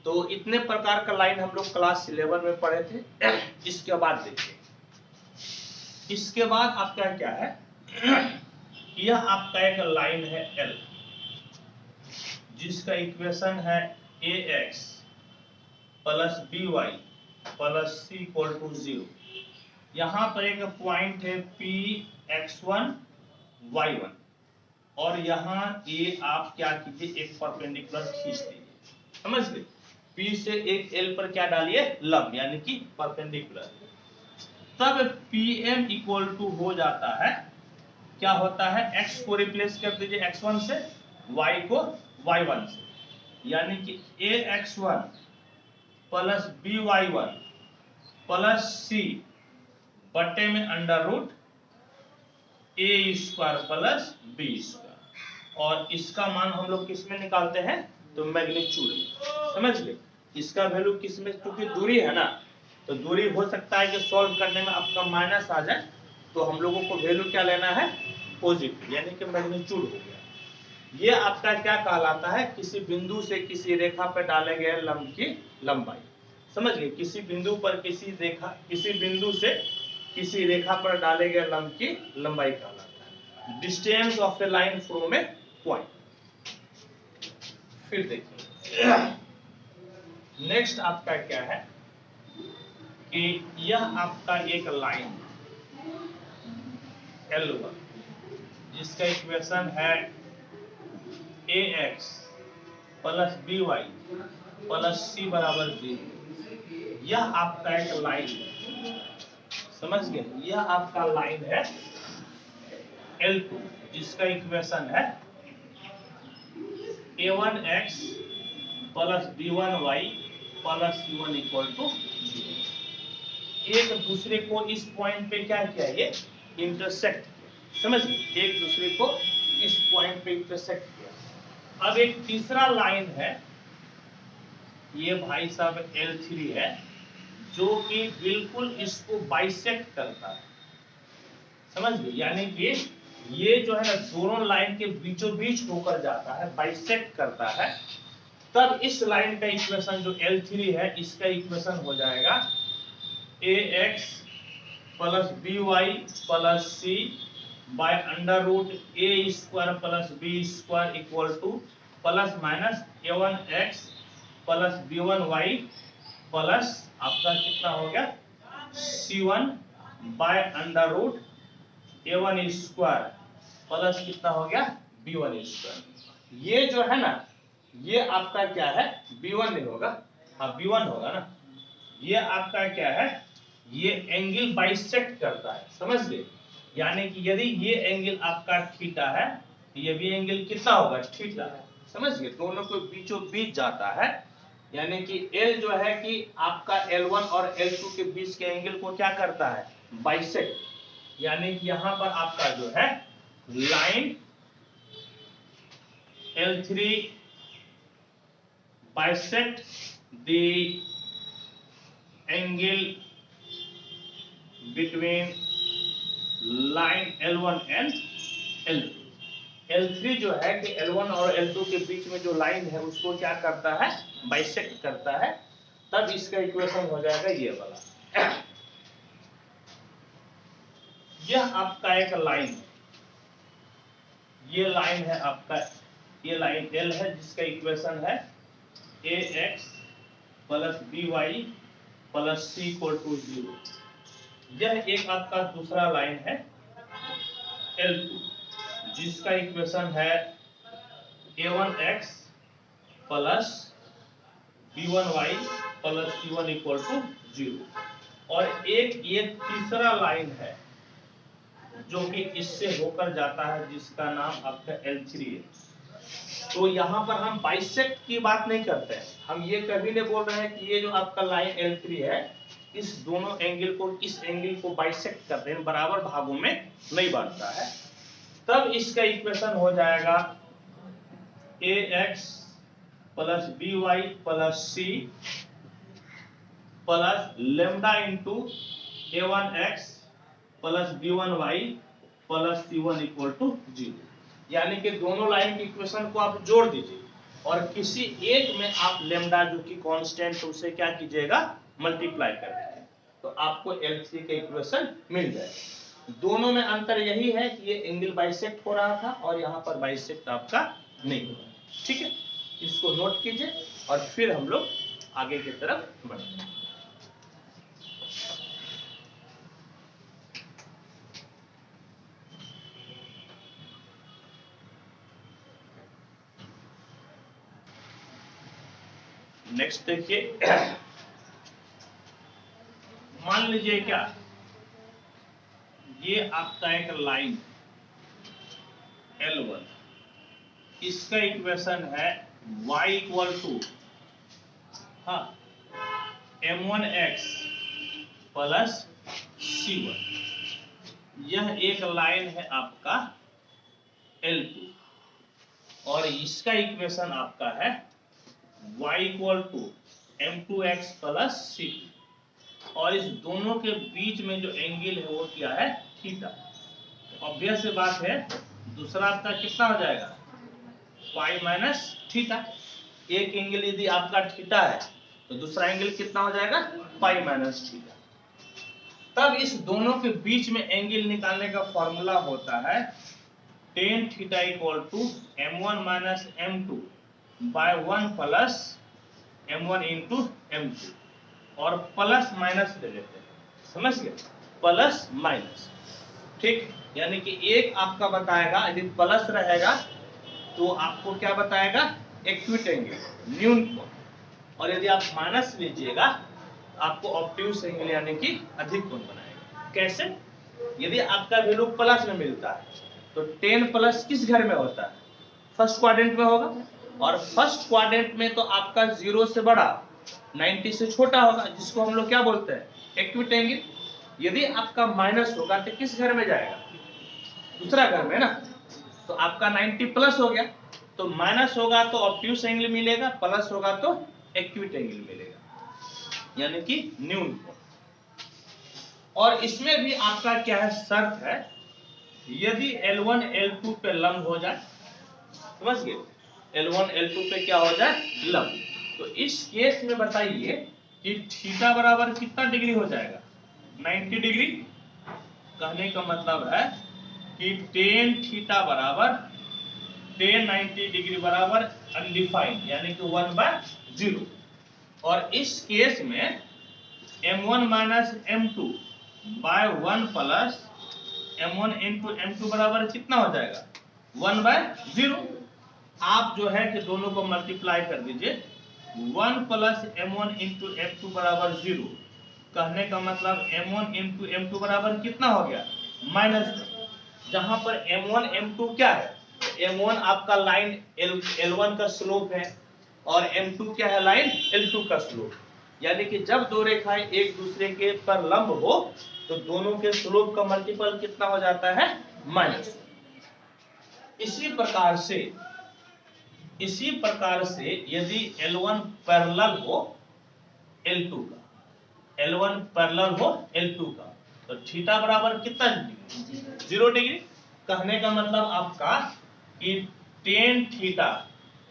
तो इतने प्रकार का लाइन हम लोग क्लास 11 में पढ़े थे। इसके बाद देखिए, इसके बाद आपका क्या है, यह आपका एक लाइन है L, जिसका इक्वेशन है ax plus by plus c equal to 0। यहाँ पर एक पॉइंट है px1 y1, और यहाँ ये आप क्या कीजिए एक परपेंडिकुलर खींच दीजिए। समझ गए, P से एक L पर क्या डालिए, लंब यानी कि परपेंडिकुलर। तब PM इक्वल टू हो जाता है, क्या होता है, x को रिप्लेस कर दीजिए x1 से, y को y1 से, यानी कि ax1 plus by1 plus c बटे में under root a square plus b square. और इसका मान हम लोग किस में निकालते हैं, तो मैग्नीट्यूड में। समझ गए, इसका वैल्यू किस में, क्योंकि दूरी है ना, तो दूरी हो सकता है कि सॉल्व करने में आपका माइनस आ जाए, तो हम लोगों को वैल्यू क्या लेना है, पॉजिटिव, यानी कि मैग्नीट्यूड हो गया। ये आपका क्या कहलाता है, किसी बिंदु से किसी रेखा पर डाले गए लंब की लंबाई। समझ गए, किसी बिंदु पर किसी बिंदु से किसी रेखा पर डाले गए लंब की लंबाई कहलाता है, distance of A line from A point. फिर देखिए नेक्स्ट आपका क्या है कि यह आपका एक लाइन L1, जिसका इक्वेशन है ax plus by plus c बराबर 0। यह आपका एक लाइन है। समझ गए, यह आपका लाइन है L2, जिसका इक्वेशन है a1x plus b1y plus c1 equal to 0। एक दूसरे को इस पॉइंट पे क्या किया, ये इंटरसेक्ट किया। समझ गए, एक दूसरे को इस पॉइंट पे इंटरसेक्ट किया। अब एक तीसरा लाइन है, ये भाई साहब L3 है, जो कि बिल्कुल इसको बाइसेक्ट करता है। समझ गए, यानी कि ये जो है ना दोनों लाइन के बीचों बीच होकर जाता है, बाइसेक्ट करता है। तब इस लाइन का इक्वेशन जो L3 है, इसका इक्वेशन हो जाएगा ax plus by plus c by under root a square plus b square equal to plus minus a1x plus b1y plus आपका कितना हो गया c1 by under root a1 square plus कितना हो गया b1 स्क्वायर। ये जो है ना, ये आपका क्या है, b1 नहीं होगा, हाँ b1 होगा ना। ये आपका क्या है, ये एंगल बाइसेक्ट करता है। समझ गए, यानी कि यदि ये एंगल आपका थीटा है, तो ये भी एंगल कितना होगा, थीटा है। समझ गए, दोनों के बीचों बीच जाता है, यानी कि L जो है कि आपका L1 और L2 के बीच के एंगल को क्या करता है, बाइसेक्ट। यानी कि यहां पर आपका जो है line L3 bisect the angle between line L1 and L2। L3 जो है कि L1 और L2 के बीच में जो लाइन है उसको क्या करता है, बाइसेक्ट करता है। तब इसका इक्वेशन हो जाएगा ये वाला। यह आपका एक लाइन है, ये लाइन है आपका, ये लाइन L है, जिसका इक्वेशन है ax plus by plus c equal to 0। यह एक आपका दूसरा लाइन है L2, जिसका इक्वेशन है a1x plus b1y plus c1 equal to 0। और एक ये तीसरा लाइन है जो कि इससे होकर जाता है, जिसका नाम आपका L3 है। तो यहाँ पर हम बाइसेक्ट की बात नहीं करते हैं, हम ये कभी नहीं बोल रहे हैं कि ये जो आपका लाइन L3 है इस दोनों एंगल को, इस एंगल को बाइसेक्ट करते हैं, बराबर भागों में नहीं बांटता है। तब इसका इक्वेशन हो जाएगा ax plus by plus c plus lambda into a1x plus b1y plus c1 equal to 0। यानी कि दोनों लाइन के इक्वेशन को आप जोड़ दीजिए और किसी एक में आप लेमडा जो कि कांस्टेंट है उसे क्या कीजिएगा, मल्टीप्लाई कर दीजिए, तो आपको L3 का इक्वेशन मिल जाएगा। दोनों में अंतर यही है कि ये एंगल बाइसेक्ट हो रहा था और यहाँ पर बाइसेक्ट आपका नहीं हो रहा। ठीक है, इसको नोट कीजिए और फिर हम लोग आगे की तरफ बढ़ते हैं। नेक्स्ट देखिए, मान लीजिए क्या ये आपका एक लाइन L1, इसका इक्वेशन है y equal to m1x plus c1। यह एक लाइन है आपका L2 और इसका इक्वेशन आपका है y equal to m2x plus c2। और इस दोनों के बीच में जो एंगल है वो क्या है, थीटा। ऑब्वियस सी बात है, दूसरा आपका कितना हो जाएगा, पाई माइनस थीटा। एक एंगल यदि आपका थीटा है तो दूसरा एंगल कितना हो जाएगा, पाई माइनस थीटा। तब इस दोनों के बीच में एंगल निकालने का फॉर्मूला होता है tan theta equal to m1 minus m2 by 1 plus m1 into m2। और प्लस माइनस ले लेते हैं, समझ गए, प्लस माइनस। ठीक, यानी कि एक आपका बताएगा यदि प्लस रहेगा तो आपको क्या बताएगा, एक्यूट एंगल, न्यून कोण। और यदि आप माइनस लीजिएगा आपको ऑब्ट्यूस एंगल यानी कि अधिक कोण बनाएगा। कैसे, यदि आपका वैल्यू प्लस में मिलता है तो 10 प्लस किस घर में होता है, फर्स्ट क्वाड्रेंट में होगा। और फर्स्ट क्वाड्रेंट में तो आपका 0 से बड़ा 90 से छोटा होगा, जिसको हम लोग क्या बोलते हैं, एक्यूट एंगल। यदि आपका माइनस होगा तो किस घर में जाएगा, दूसरा घर में ना। तो आपका 90 प्लस हो गया, तो माइनस होगा तो ऑब्ट्यूस एंगल मिलेगा, प्लस होगा तो एक्यूट एंगल मिलेगा, यानी कि न्यून कोण। और इसमें भी आपका क्या है, शर्त है, यदि L1 L2 पे लंब हो जाए, समझ गए, L1 L2 पे क्या हो जाए, लंब। तो इस केस में बताइए कि थीटा बराबर कितना डिग्री हो जाएगा, 90 डिग्री। कहने का मतलब है कि tan थीटा बराबर tan 90 डिग्री बराबर अनडिफाइंड, यानी कि 1/0। और इस केस में m1 minus m2 by 1 plus m1 into m2 बराबर कितना हो जाएगा, 1/0। आप जो है कि दोनों को मल्टीप्लाई कर दीजिए, 1 प्लस m1 इंटू m2 बराबर 0। कहने का मतलब m1 इंटू m2 बराबर कितना हो गया, माइनस। जहां पर m1 m2 क्या है, m1 आपका लाइन L1 का स्लोप है और m2 क्या है, लाइन L2 का स्लोप। यानी कि जब दो रेखाएं एक दूसरे के पर लंब हो तो दोनों के स्लोप का मल्टीपल कितना हो जाता है, माइनस। इसी प्रकार से यदि L1 पैरेलल हो L2 का, L1 पैरेलल हो L2 का, तो थीटा बराबर कितना डिग्री, 0 डिग्री। कहने का मतलब आपका कि tan थीटा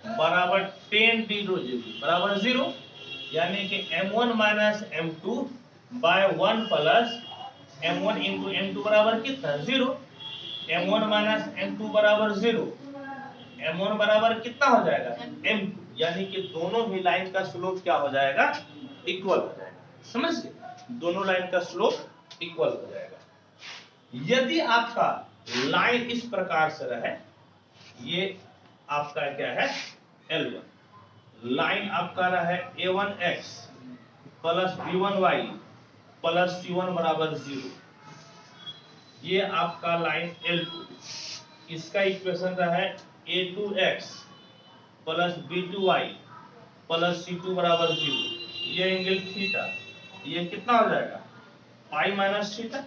बराबर tan डिग्री बराबर 0, यानी कि m1 minus m2 by 1 plus m1 into m2 बराबर कितना, 0। m1 माइनस m2 बराबर 0, m1 बराबर कितना हो जाएगा, m2। यानी कि दोनों ही लाइन का स्लोप क्या हो जाएगा, इक्वल हो जाएगा। समझ गए, दोनों लाइन का स्लोप इक्वल हो जाएगा। यदि आपका लाइन इस प्रकार से रहे, ये आपका क्या है L1, लाइन आपका रहे a1x plus b1y plus c1 बराबर 0, ये आपका लाइन L2, इसका इक्वेशन रहे a2x plus b2y plus c2 बराबर 0, ये एंगल थीटा, ये कितना हो जाएगा पाई माइनस थीटा।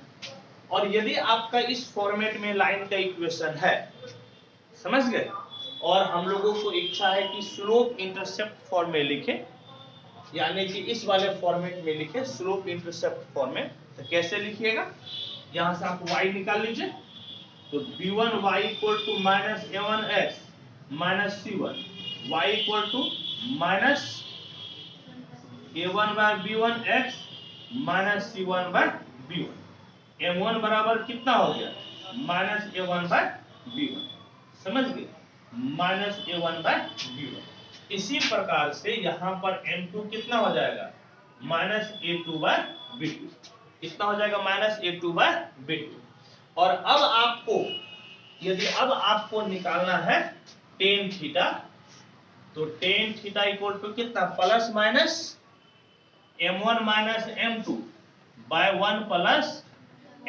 और यदि आपका इस फॉर्मेट में लाइन का इक्वेशन है, समझ गए, और हम लोगों को इच्छा है कि स्लोप इंटरसेप्ट फॉर्म में लिखे, यानी कि इस वाले फॉर्मेट में लिखे स्लोप इंटरसेप्ट फॉर्म में, तो कैसे लिखिएगा, यहां से आप y निकाल लीजिए, तो b1y equal to minus a1x minus c1, y equal to minus a1 by b1x minus c1 by b1, m1 बराबर कितना हो गया माइनस a1 बाय b1, समझ गए, माइनस a1 बाय b1। इसी प्रकार से यहां पर m2 कितना हो जाएगा माइनस a2 बाय b2, कितना हो जाएगा माइनस a2 बाय b2। और अब आपको, यदि अब आपको निकालना है टेन थीटा, तो टेन थीटा इक्वल टू कितना plus minus m1 minus m2 by 1 plus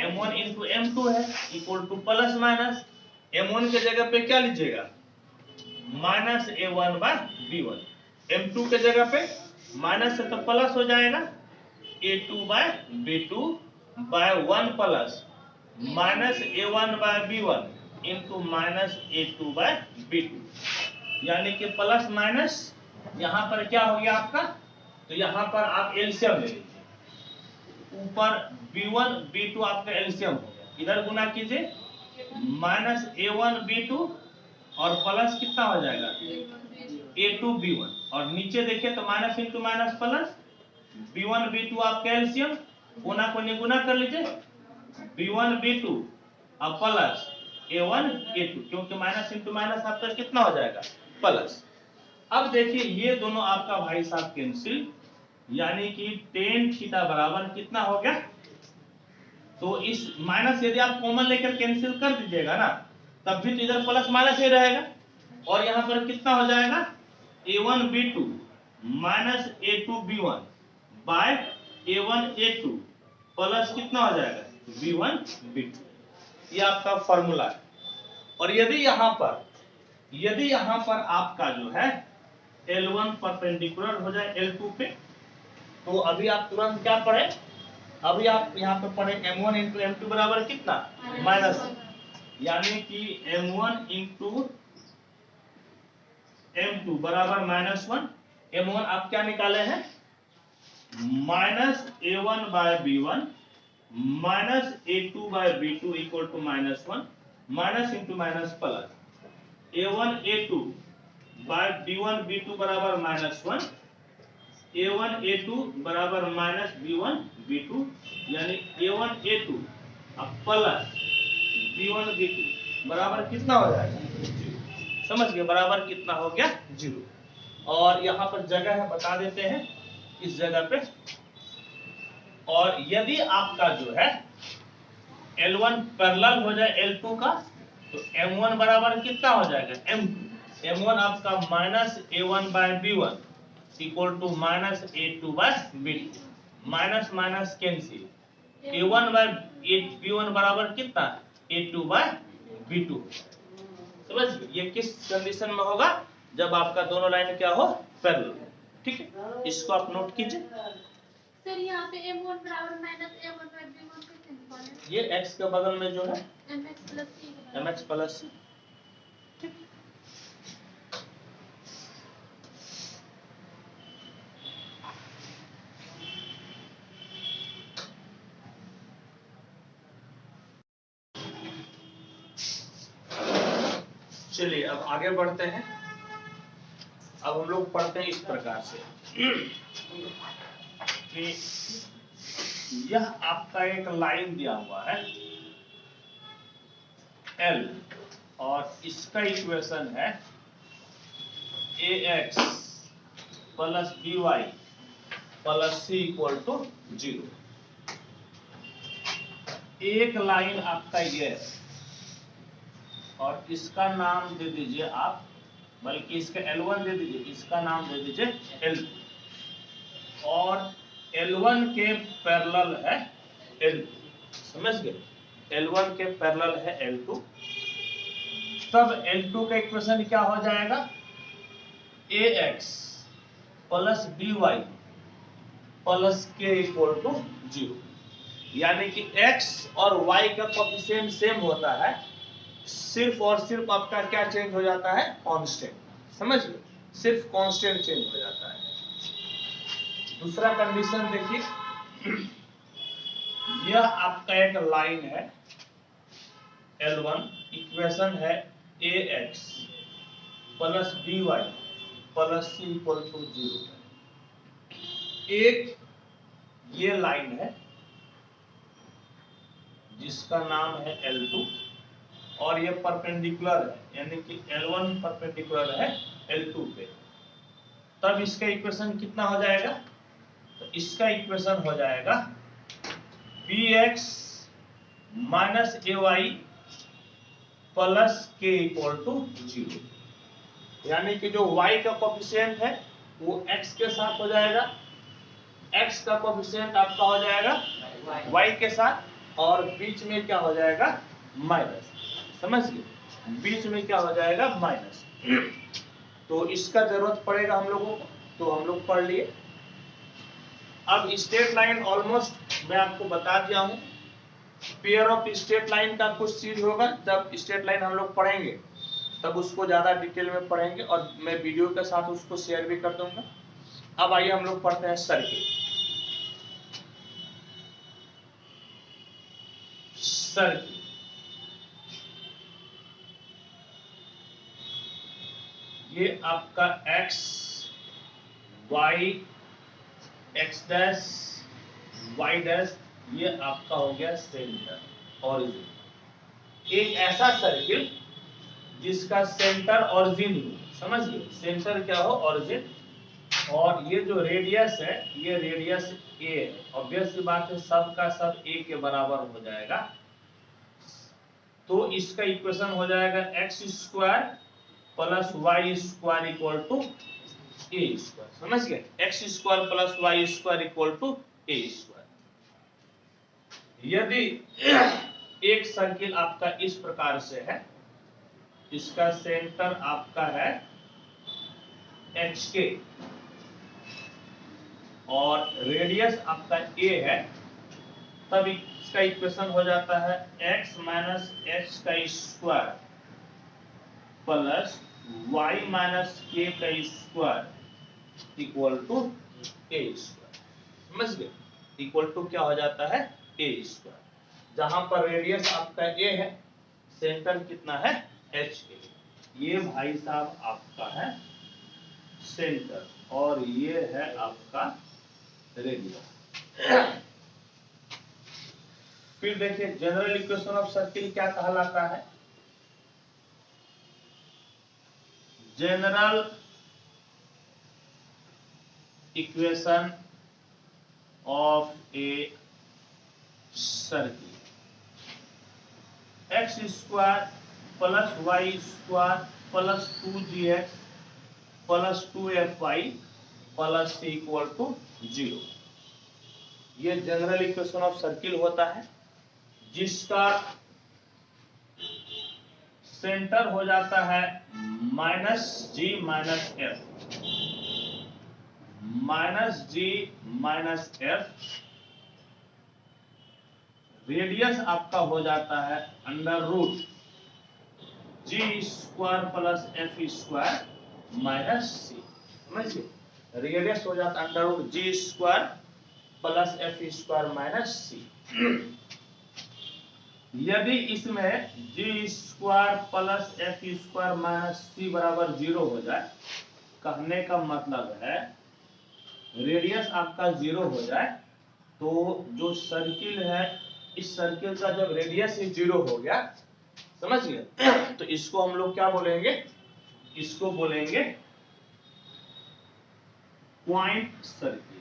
m1 into m2 है, equal to plus minus m1 के जगह पे क्या लीजिएगा minus a1 by b1, m2 के जगह पे माइनस है तो प्लस हो जाएगा a2 by b2 by 1 plus minus a1 by b1 into minus a2 by b2, यानी कि प्लस माइनस यहां पर क्या हो गया आपका, तो यहां पर आप एलसीएम ले लीजिए, ऊपर b1 b2 आपका एलसीएम हो गया, इधर गुना कीजिए माइनस a1 b2 और प्लस कितना हो जाएगा a2 b1, और नीचे देखिए तो minus into minus plus b1 b2 आपका एलसीएम, गुना को निगुना कर लीजिए b1 b2 और प्लस a1 a2, क्योंकि माइनस इंटू माइनस आपका कितना हो जाएगा प्लस। अब देखिए ये दोनों आपका भाई साहब कैंसिल, यानी कि टेन थीटा बराबर कितना हो गया, तो इस माइनस यदि आप कॉमन लेकर कैंसिल कर दीजिएगा ना, तब भी तो इधर प्लस माइनस ही रहेगा, और यहां पर कितना हो जाएगा a1 b2 minus a2 b1 bye a1 a2 plus कितना हो जाएगा b1 b2, ये आपका फॉर्मूला है। और यदि यहां पर आपका जो है L1 परपेंडिकुलर हो जाए L2 पे, तो अभी आप तुरंत क्या पढ़े, अभी आप यहाँ पे पढ़े m1 इंटू m2 बराबर कितना माइनस, यानी कि m1 इंटू m2 बराबर माइनस 1, m1 आप क्या निकाले हैं minus a1 by b1 minus a2 by b2 equal to minus 1, minus into minus plus a1 a2 by b1 b2 बराबर माइनस 1, a1 a2 बराबर माइनस b1 b2, यानी a1 a2 अब प्लस b1 b2 बराबर कितना हो जाएगा 0, समझ गए, बराबर कितना हो गया 0। और यहाँ पर जगह है बता देते हैं इस जगह पे, और यदि आपका जो है L1 पैरेलल हो जाए L2 का, तो M1 बराबर कितना हो जाएगा M2, M1 आपका minus a1 by b1 equal to minus a2 by b2, minus minus cancel, a1 by b1 बराबर कितना a2 बाय b2, समझ ये किस कंडीशन में होगा, जब आपका दोनों लाइन क्या हो पैरेलल, ठीक है, इसको आप नोट कीजिए। सर यहाँ पे m1 बराबर माइनस a1 बाय b1 कैसे निकालें? ये x के बगल में जो है mx प्लस c, ठीक। चलिए अब आगे बढ़ते हैं। अब हम लोग पढ़ते हैं इस प्रकार से कि यह आपका एक लाइन दिया हुआ है L, और इसका इक्वेशन है ax plus b y plus c equal to 0। एक लाइन आपका ये है और इसका नाम दे दीजिए आप, बल्कि इसका L1 दे दीजिए, इसका नाम दे दीजिए L2 और L1 के पैरेलल है L2। समझ गए? L1 के पैरेलल है L2। तब L2 का इक्वेशन क्या हो जाएगा? ax plus by plus k equal to 0। यानी कि x और y का कोएफिशिएंट सेम होता है, सिर्फ और सिर्फ आपका क्या चेंज हो जाता है? कांस्टेंट। समझ गए? सिर्फ कांस्टेंट चेंज हो जाता है। दूसरा कंडीशन देखिए, यह आपका एक लाइन है L1, इक्वेशन है ax plus by plus c equal to 0। एक ये लाइन है जिसका नाम है L2 और ये परपेंडिकुलर है, यानी कि L1 परपेंडिकुलर है L2 पे। तब इसका इक्वेशन कितना हो जाएगा? तो इसका इक्वेशन हो जाएगा bx minus ay plus k equal to 0। यानी कि जो y का कोएफिशिएंट है वो x के साथ हो जाएगा, x का कोएफिशिएंट आपका हो जाएगा y के साथ, और बीच में क्या हो जाएगा? माइनस। समझ गए? बीच में क्या हो जाएगा? माइनस। तो इसका जरूरत पड़ेगा हम लोगों को, तो हम लोग पढ़ लिए। अब स्ट्रेट लाइन ऑलमोस्ट मैं आपको बता दिया हूं। पेयर ऑफ स्ट्रेट लाइन का कुछ चीज होगा, जब स्ट्रेट लाइन हम लोग पढ़ेंगे तब उसको ज्यादा डिटेल में पढ़ेंगे और मैं वीडियो के साथ उसको शेयर भी कर दूंगा। अब आइए हम लोग पढ़ते हैं सर्किल। सर्किल ये आपका x y x dash y dash ये आपका हो गया सेंटर ऑरिजिन। एक ऐसा सर्किल जिसका सेंटर ऑरिजिन हो। समझ गए? सेंटर क्या हो? ऑरिजिन। और ये जो रेडियस है ये रेडियस a है। ऑब्वियस सी बात है, सब का सब a के बराबर हो जाएगा। तो इसका इक्वेशन हो जाएगा x square plus y square equal to a square. समझ गए? x square plus y square equal to a square. यदि एक सर्किल आपका इस प्रकार से है, इसका सेंटर आपका है HK और रेडियस आपका a है, तब इसका इक्वेशन हो जाता है x माइनस h का square plus y minus k का square equal to a square. समझ गए? इक्वल टू क्या हो जाता है? a square. जहां पर रेडियस आपका a है, सेंटर कितना है? HK। ये भाई साहब आपका है सेंटर और ये है आपका रेडियस। फिर देखिए जनरल इक्वेशन ऑफ सर्किल क्या कहलाता है? General equation of a circle x square plus y square plus 2gx plus 2fy plus c equal to 0। ये जनरल इक्वेशन ऑफ सर्किल होता है जिसका सेंटर हो जाता है minus g minus f, minus g minus f। Radius आपका हो जाता है under root g square plus f square minus c। समझिए? रेडियस हो जाता है under root g square plus f square minus c। यदि इसमें g square plus f square minus c बराबर 0 हो जाए, कहने का मतलब है रेडियस आपका 0 हो जाए, तो जो सर्किल है इस सर्किल का जब रेडियस ही 0 हो गया, समझ गए, तो इसको हम लोग क्या बोलेंगे? इसको बोलेंगे पॉइंट सर्किल।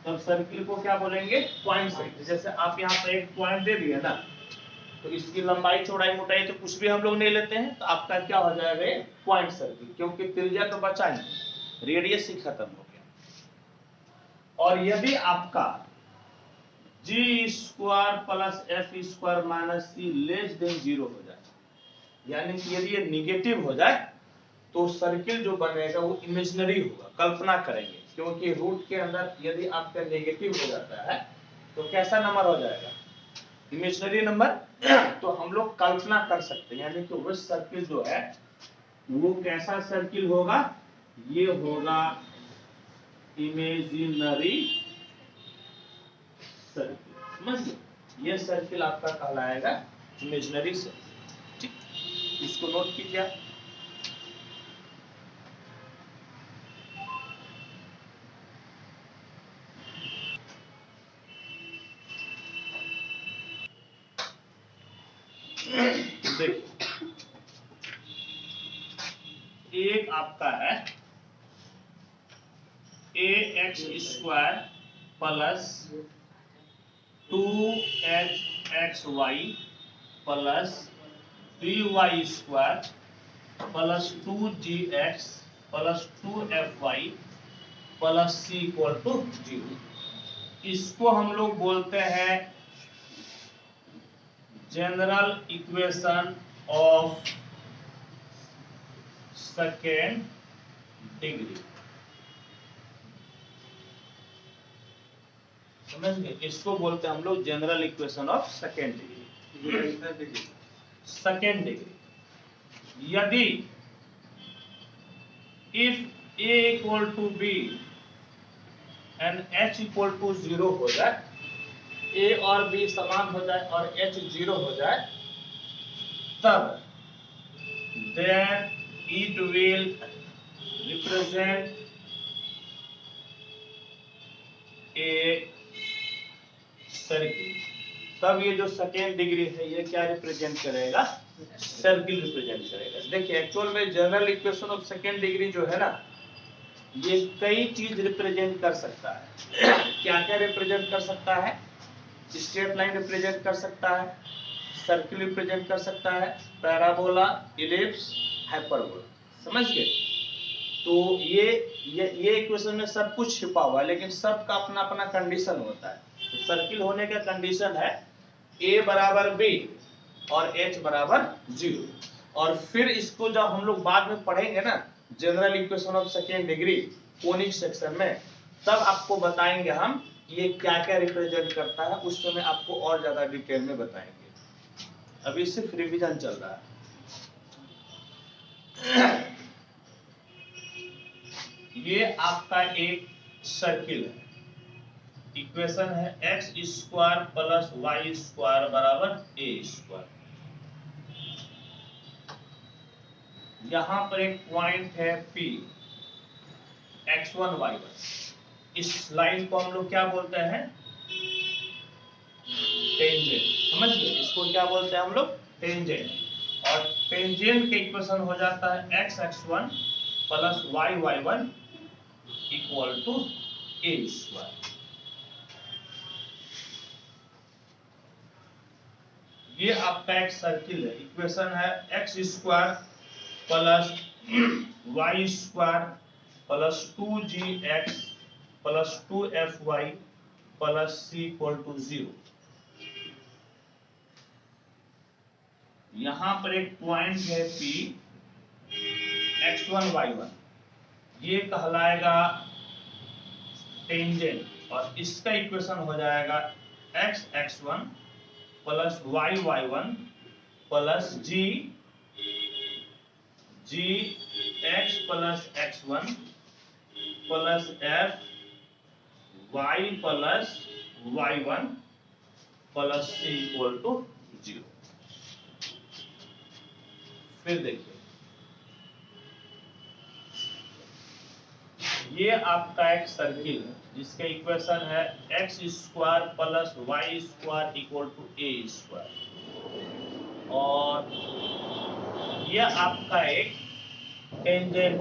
तो सर्किल को क्या बोलेंगे? Point circle. जैसे आप यहाँ पर एक पॉइंट दे दिए ना, तो इसकी लंबाई चौड़ाई मोटाई तो कुछ भी हम लोग नहीं लेते हैं, तो आपका क्या हो जाएगा? पॉइंट सर्किल, क्योंकि त्रिज्या तो बचा नहीं, रेडियस ही खत्म हो गया। और यदि आपका g square plus f square minus c less than 0 हो जाए, यानी कि यदि ये निगेटिव हो जाए, तो सर्किल जो बनेगा वो इमेजिनरी होगा, कल्पना करेंगे, क्योंकि रूट के अंदर यदि आपका नेगेटिव हो जाता है तो कैसा नंबर हो जाएगा? Imaginary number. तो हम लोग कल्पना कर सकते हैं, यानी कि वो सर्किल जो है वो कैसा सर्किल होगा? ये होगा इमेजिनरी सर्किल। समझ, ये सर्किल आपका कहलाएगा इमेजिनरी सर्किल। ठीक, इसको नोट कीजिए। देखिए, एक आपका है a x square plus 2h x y plus 3y square plus 2gx plus 2fy plus c equal to 0। इसको हम लोग बोलते हैं general equation of second degree. समझ गए? इसको बोलते हैं हम लोग general equation of second degree. Second degree यदि if a equal to b and h equal to 0 हो जाए, a और b समान हो जाए और h 0 हो जाए, तब then it will represent a circle. तब ये जो सेकेंड डिग्री है ये क्या रिप्रेजेंट करेगा? सर्किल रिप्रेजेंट करेगा। देखिए, एक्चुअल में general equation of second degree जो है ना, ये कई चीज रिप्रेजेंट कर सकता है। क्या क्या रिप्रेजेंट कर सकता है? स्ट्रेट लाइन रिप्रेजेंट कर सकता है, सर्किल रिप्रेजेंट कर सकता है, पैराबोला, इलिप्स, हाइपरबोला। समझ गए? तो ये इक्वेशन में सब कुछ छिपा हुआ है, लेकिन सबका अपना अपना कंडीशन होता है। तो सर्किल होने का कंडीशन है a बराबर b और h बराबर 0। और फिर इसको जब हम लोग बाद में पढ़ेंगे ना, general equation of second degree conic section में, तब आपको बताएंगे हम ये क्या क्या रिप्रेजेंट करता है। उस समय आपको और ज्यादा डिटेल में बताएंगे, अभी सिर्फ रिवीजन चल रहा है। ये आपका एक सर्किल है, इक्वेशन है x square plus y square बराबर ए स्क्वायर। यहां पर एक पॉइंट है P, x1 y1। इस लाइन को हम लोग क्या बोलते हैं? टेंजेंट। समझ गए? इसको क्या बोलते हैं हम लोग? टेंजेंट। और टेंजेंट के इक्वेशन हो जाता है x x1 plus y y1 equal to a square. ये आपका एक सर्किल है, इक्वेशन है x square plus y square plus 2gx plus 2fy plus c equal to 0। यहां पर एक पॉइंट है P, x1 y1, ये कहलाएगा टेंजेंट। और इसका इक्वेशन हो जाएगा x x1 plus y y1 plus g x plus x1 plus f y plus y1 plus c equal to 0। फिर देखिए, ये आपका एक सर्किल है जिसका इक्वेशन है x square plus y square equal to a square. और यह आपका एक टेंजेंट है।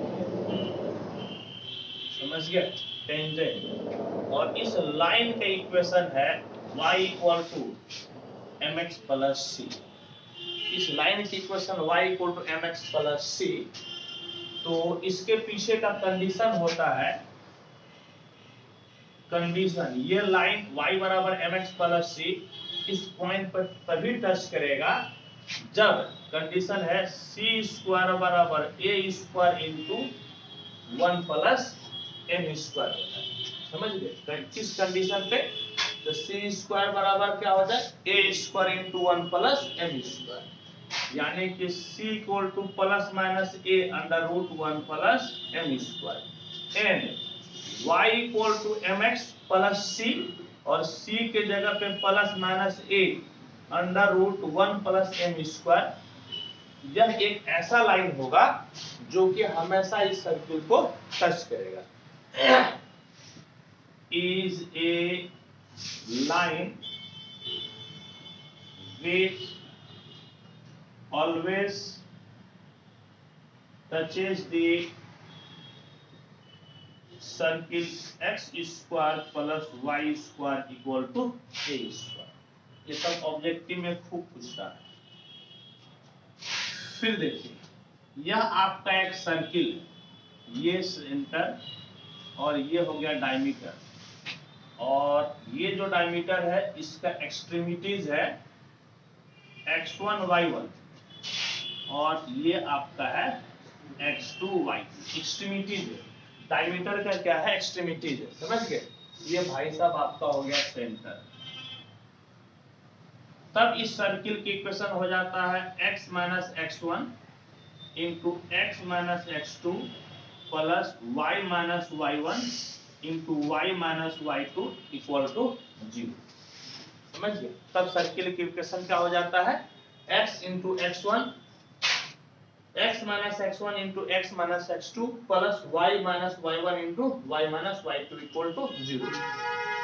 समझ गए, टेंजेंट। और इस लाइन का इक्वेशन है y equal to mx plus c। इस लाइन की equation y equal to mx plus c, तो इसके पीछे का कंडीशन होता है, कंडीशन ये लाइन y बराबर mx प्लस c इस पॉइंट पर तभी टच करेगा जब कंडीशन है c स्क्वायर बराबर a square into 1 plus m square होता है। समझ गए किस कंडीशन पे? तो c स्क्वायर बराबर क्या होता है, a square into 1 plus m square, यानी कि c equal to plus minus a under root 1 plus m square, and y equal to mx plus c, और c के जगह पे plus minus a under root 1 plus m square. यह एक ऐसा लाइन होगा जो कि हमेशा इस सर्किल को टच करेगा। Is a line which always touches the circle x square plus y square equal to a square. ये सब ऑब्जेक्टिव में खूब पूछता है। फिर देखिए, यह आपका एक सर्किल, ये सेंटर और ये हो गया डायमीटर, और ये जो डायमीटर है इसका एक्सट्रीमिटीज है x1 y1, और ये आपका है x2 y2। एक्सट्रीमिटीज है, डायमीटर का क्या है, एक्सट्रीमिटीज है। समझ गए? ये भाई साहब आपका हो गया सेंटर। तब इस सर्किल की इक्वेशन हो जाता है x minus x1 into x minus x2 plus y minus y1 into y minus y2 equal to 0। समझ गए? तब सर्किल की इक्वेशन क्या हो जाता है, x into x1, x minus x1 into x minus x2 plus y minus y1 into y minus y2 equal to 0।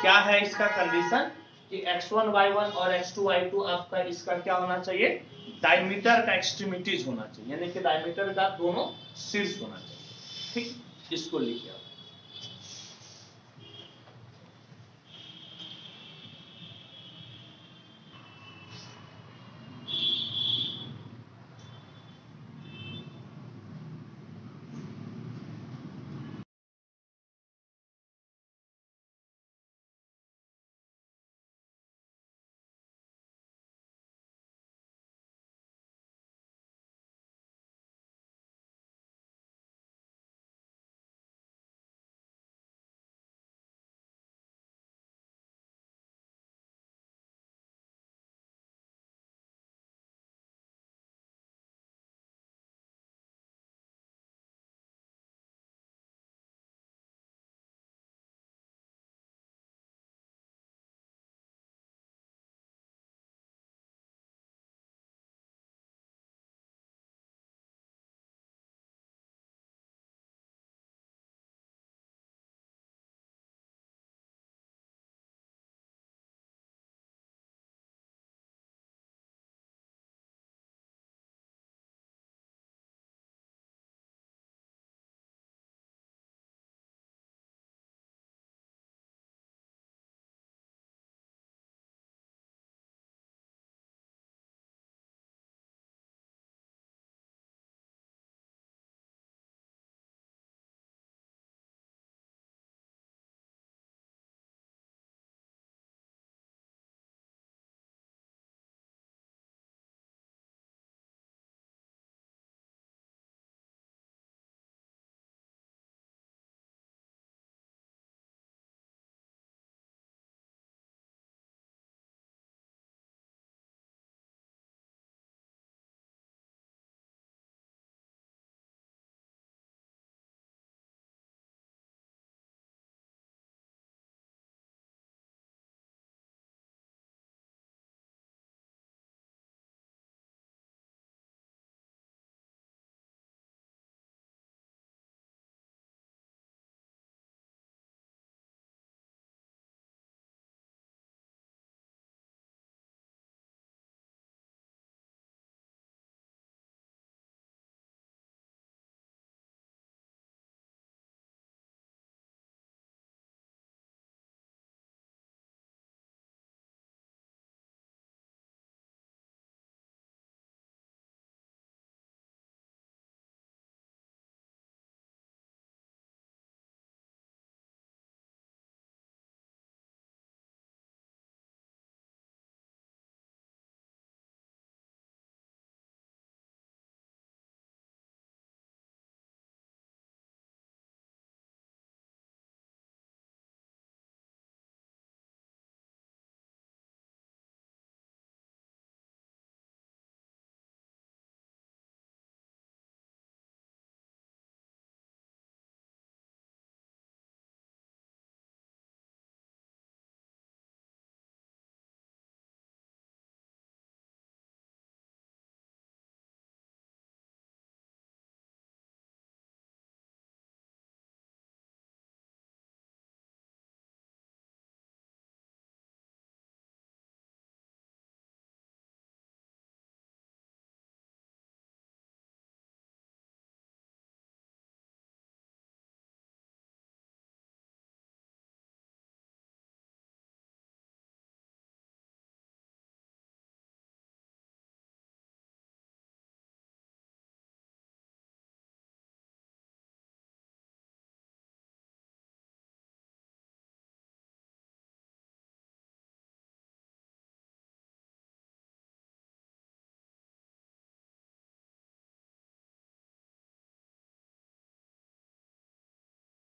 क्या है इसका कंडीशन कि x1 y1 और x2 y2 आपका इसका क्या होना चाहिए, डायमीटर का एक्सट्रीमिटीज होना चाहिए, यानी कि डायमीटर का दोनों शीर्ष होना चाहिए। ठीक, इसको लिखिए।